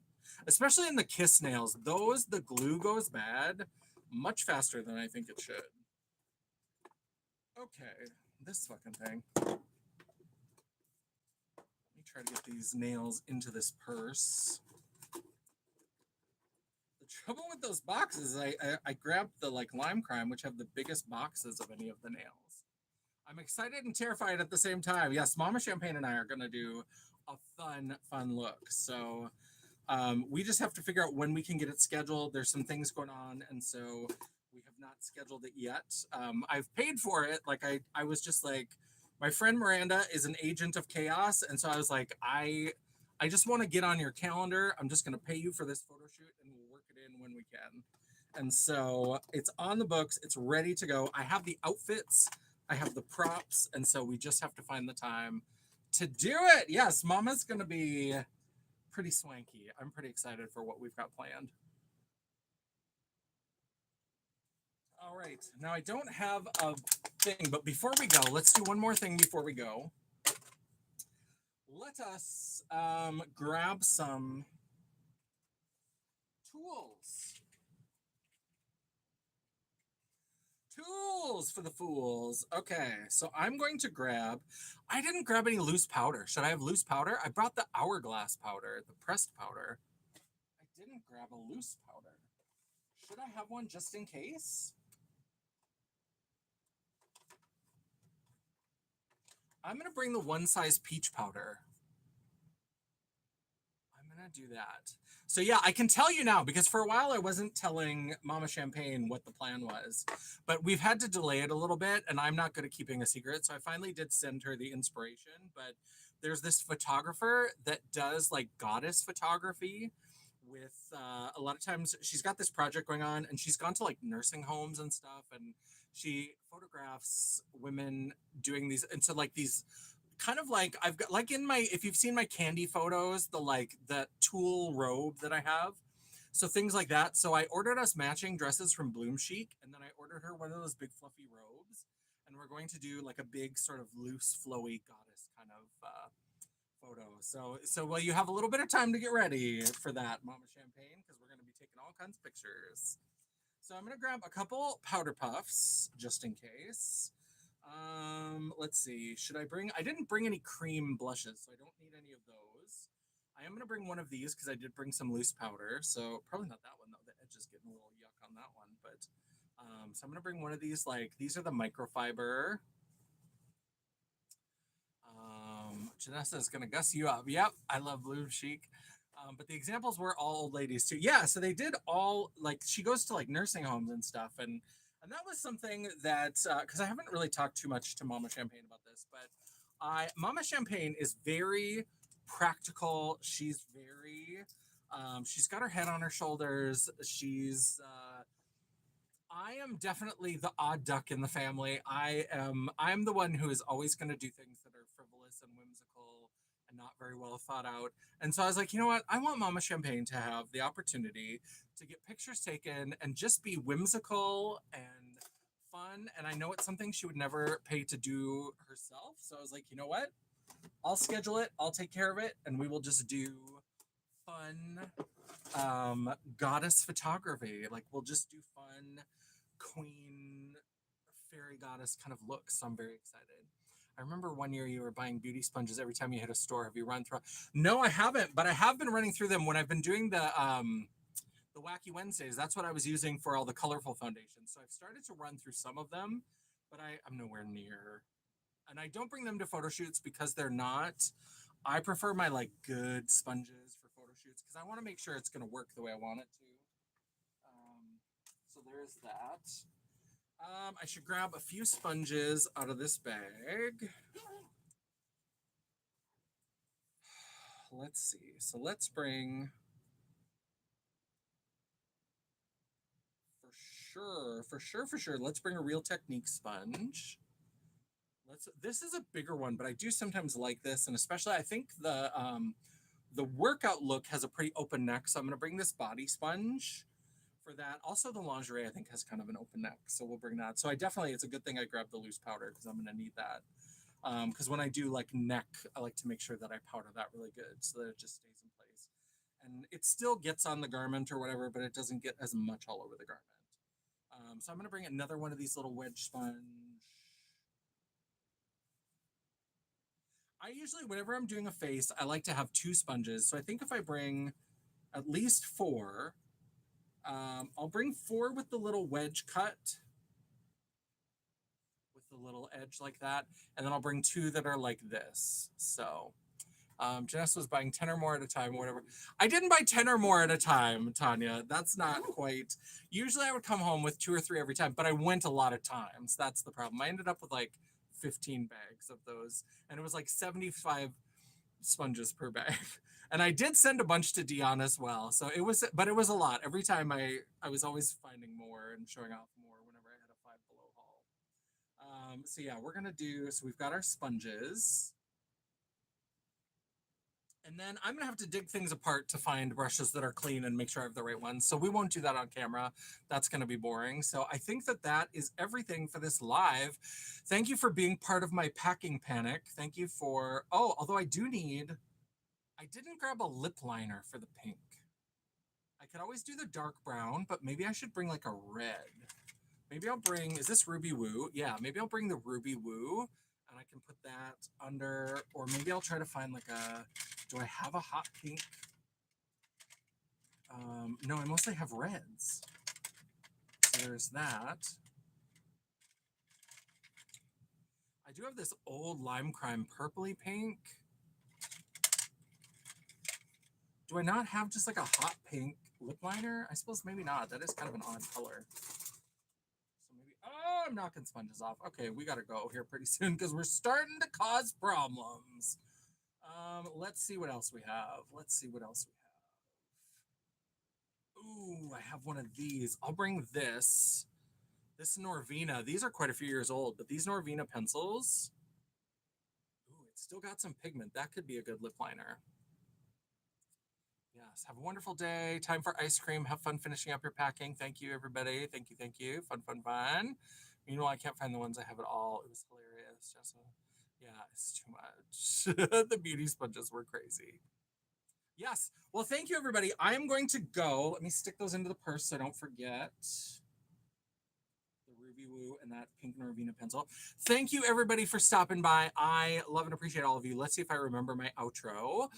especially in the kiss nails, those the glue goes bad. much faster than I think it should. Okay, this fucking thing. Let me try to get these nails into this purse. The trouble with those boxes, I grabbed the like Lime Crime, which have the biggest boxes of any of the nails. I'm excited and terrified at the same time. Yes, Mama Champagne and I are gonna do a fun look. So we just have to figure out when we can get it scheduled. There's some things going on, and so we have not scheduled it yet. I've paid for it. Like I was just like, my friend Miranda is an agent of chaos, and so I was like, I just want to get on your calendar. I'm just going to pay you for this photo shoot, and we'll work it in when we can. And so it's on the books. It's ready to go. I have the outfits. I have the props, and so we just have to find the time to do it. Yes, Mama's going to be pretty swanky. I'm pretty excited for what we've got planned. All right. Now, I don't have a thing, but before we go, let's do one more thing before we go. Let us grab some tools. Tools for the fools. Okay, so I'm going to grab. I didn't grab any loose powder. Should I have loose powder? I brought the hourglass powder, the pressed powder. I didn't grab a loose powder. Should I have one just in case? I'm going to bring the one size peach powder. I'm going to do that. So yeah, I can tell you now because for a while I wasn't telling Mama Champagne what the plan was, but we've had to delay it a little bit and I'm not good at keeping a secret. So I finally did send her the inspiration, but there's this photographer that does like goddess photography with a lot of times she's got this project going on and she's gone to like nursing homes and stuff and she photographs women doing these and so like these kind of like I've got like in my if you've seen my candy photos the like the tulle robe that I have, so things like that. So I ordered us matching dresses from Bloom Chic and then I ordered her one of those big fluffy robes and we're going to do like a big sort of loose flowy goddess kind of photo. So well, you have a little bit of time to get ready for that, Mama Champagne, because we're going to be taking all kinds of pictures. So I'm going to grab a couple powder puffs just in case. Let's see. Should I bring? I didn't bring any cream blushes, so I don't need any of those. I am going to bring one of these because I did bring some loose powder. So probably not that one though. The edge is getting a little yuck on that one. But so I'm going to bring one of these. Like these are the microfiber. Janessa is going to guss you up. Yep, I love Blue Chic. But the examples were all old ladies too. Yeah, so they did all like she goes to like nursing homes and stuff, and that was something that because I haven't really talked too much to Mama Champagne about this, but Mama Champagne is very practical. She's very she's got her head on her shoulders. I am definitely the odd duck in the family. I'm the one who is always going to do things that are frivolous and whimsical and not very well thought out. And so I was like, you know what? I want Mama Champagne to have the opportunity to get pictures taken and just be whimsical and fun. And I know it's something she would never pay to do herself. So I was like, you know what? I'll schedule it. I'll take care of it, and we will just do fun goddess photography. Like we'll just do fun queen fairy goddess kind of looks. So I'm very excited. I remember one year you were buying beauty sponges every time you hit a store. Have you run through? No, I haven't, but I have been running through them when I've been doing the Wacky Wednesdays. That's what I was using for all the colorful foundations. So I've started to run through some of them, but I'm nowhere near. And I don't bring them to photo shoots because they're not. I prefer my like good sponges for photo shoots because I want to make sure it's going to work the way I want it to. So there's that. I should grab a few sponges out of this bag. Let's see. So let's bring, for sure. Let's bring a Real Technique sponge. This is a bigger one, but I do sometimes like this, and especially I think the workout look has a pretty open neck, so I'm going to bring this body sponge for that. Also, the lingerie I think has kind of an open neck, so we'll bring that. So it's a good thing I grabbed the loose powder because I'm going to need that. Because when I do like neck, I like to make sure that I powder that really good so that it just stays in place. And it still gets on the garment or whatever, but it doesn't get as much all over the garment. So I'm going to bring another one of these little wedge sponge. I usually, whenever I'm doing a face, I like to have two sponges. So I think if I bring at least four, I'll bring four with the little wedge cut, with the little edge like that. And then I'll bring two that are like this. So Jess was buying 10 or more at a time, whatever. I didn't buy 10 or more at a time, Tanya. That's not quite. Usually I would come home with two or three every time, but I went a lot of times. That's the problem. I ended up with like 15 bags of those, and it was like 75 sponges per bag. And I did send a bunch to Dion as well. So it was, but it was a lot. Every time I was always finding more and showing off more whenever I had a Five Below haul. So yeah, we're gonna do, so we've got our sponges. And then I'm going to have to dig things apart to find brushes that are clean and make sure I have the right ones. So we won't do that on camera. That's going to be boring. So I think that that is everything for this live. Thank you for being part of my packing panic. Thank you for, oh, although I didn't grab a lip liner for the pink. I could always do the dark brown, but maybe I should bring like a red. Maybe I'll bring, is this Ruby Woo? Yeah, maybe I'll bring the Ruby Woo and I can put that under, or maybe I'll try to find like a, do I have a hot pink? No, I mostly have reds. So there's that. I do have this old Lime Crime purpley pink. Do I not have just like a hot pink lip liner? I suppose maybe not. That is kind of an odd color. So maybe, oh, I'm knocking sponges off. Okay, we gotta go here pretty soon because we're starting to cause problems. Let's see what else we have. Let's see what else we have. Ooh, I have one of these. I'll bring this. This Norvina. These are quite a few years old, but these Norvina pencils. Ooh, it's still got some pigment. That could be a good lip liner. Yes. Have a wonderful day. Time for ice cream. Have fun finishing up your packing. Thank you, everybody. Thank you. Thank you. Fun, fun, fun. Meanwhile, I can't find the ones I have at all. It was hilarious. Just, yeah, it's too much. The beauty sponges were crazy. Yes. Well, thank you, everybody. I am going to go. Let me stick those into the purse so I don't forget. The Ruby Woo and that pink Norvina pencil. Thank you, everybody, for stopping by. I love and appreciate all of you. Let's see if I remember my outro.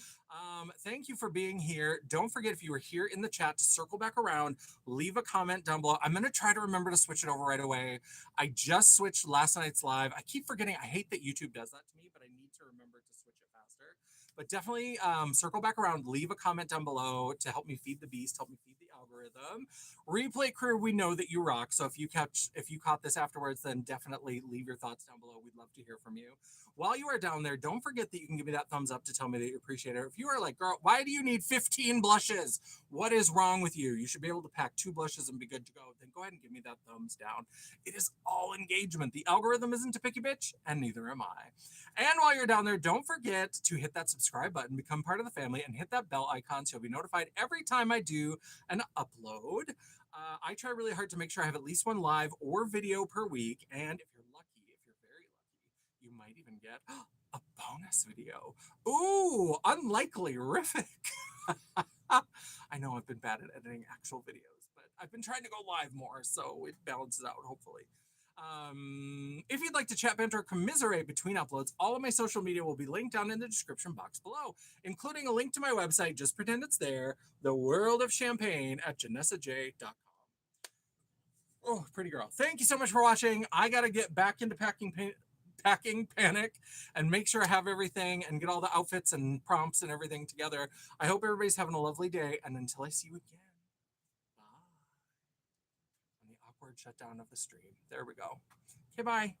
Thank you for being here. Don't forget, if you were here in the chat, to circle back around, leave a comment down below. I'm going to try to remember to switch it over right away. I just switched last night's live. I keep forgetting. I hate that YouTube does that to me, but I need to remember to switch it faster. But definitely circle back around, leave a comment down below to help me feed the beast, help me feed the algorithm. Replay crew, we know that you rock. So if you caught this afterwards, then definitely leave your thoughts down below. We'd love to hear from you. While you are down there, don't forget that you can give me that thumbs up to tell me that you appreciate it. If you are like, girl, why do you need 15 blushes? What is wrong with you? You should be able to pack 2 blushes and be good to go. Then go ahead and give me that thumbs down. It is all engagement. The algorithm isn't a picky bitch, and neither am I. And while you're down there, don't forget to hit that subscribe button, become part of the family, and hit that bell icon so you'll be notified every time I do an upload. I try really hard to make sure I have at least one live or video per week. And if you're lucky, if you're very lucky, you might even get a bonus video. Ooh, unlikely, horrific. I know I've been bad at editing actual videos, but I've been trying to go live more, so it balances out, hopefully. If you'd like to chat, banter, or commiserate between uploads, all of my social media will be linked down in the description box below, including a link to my website. Just pretend it's there, The World of Champagne at janessaj.com. Oh, pretty girl. Thank you so much for watching. I got to get back into packing panic and make sure I have everything and get all the outfits and prompts and everything together. I hope everybody's having a lovely day. And until I see you again, bye. On the awkward shutdown of the stream. There we go. Okay, bye.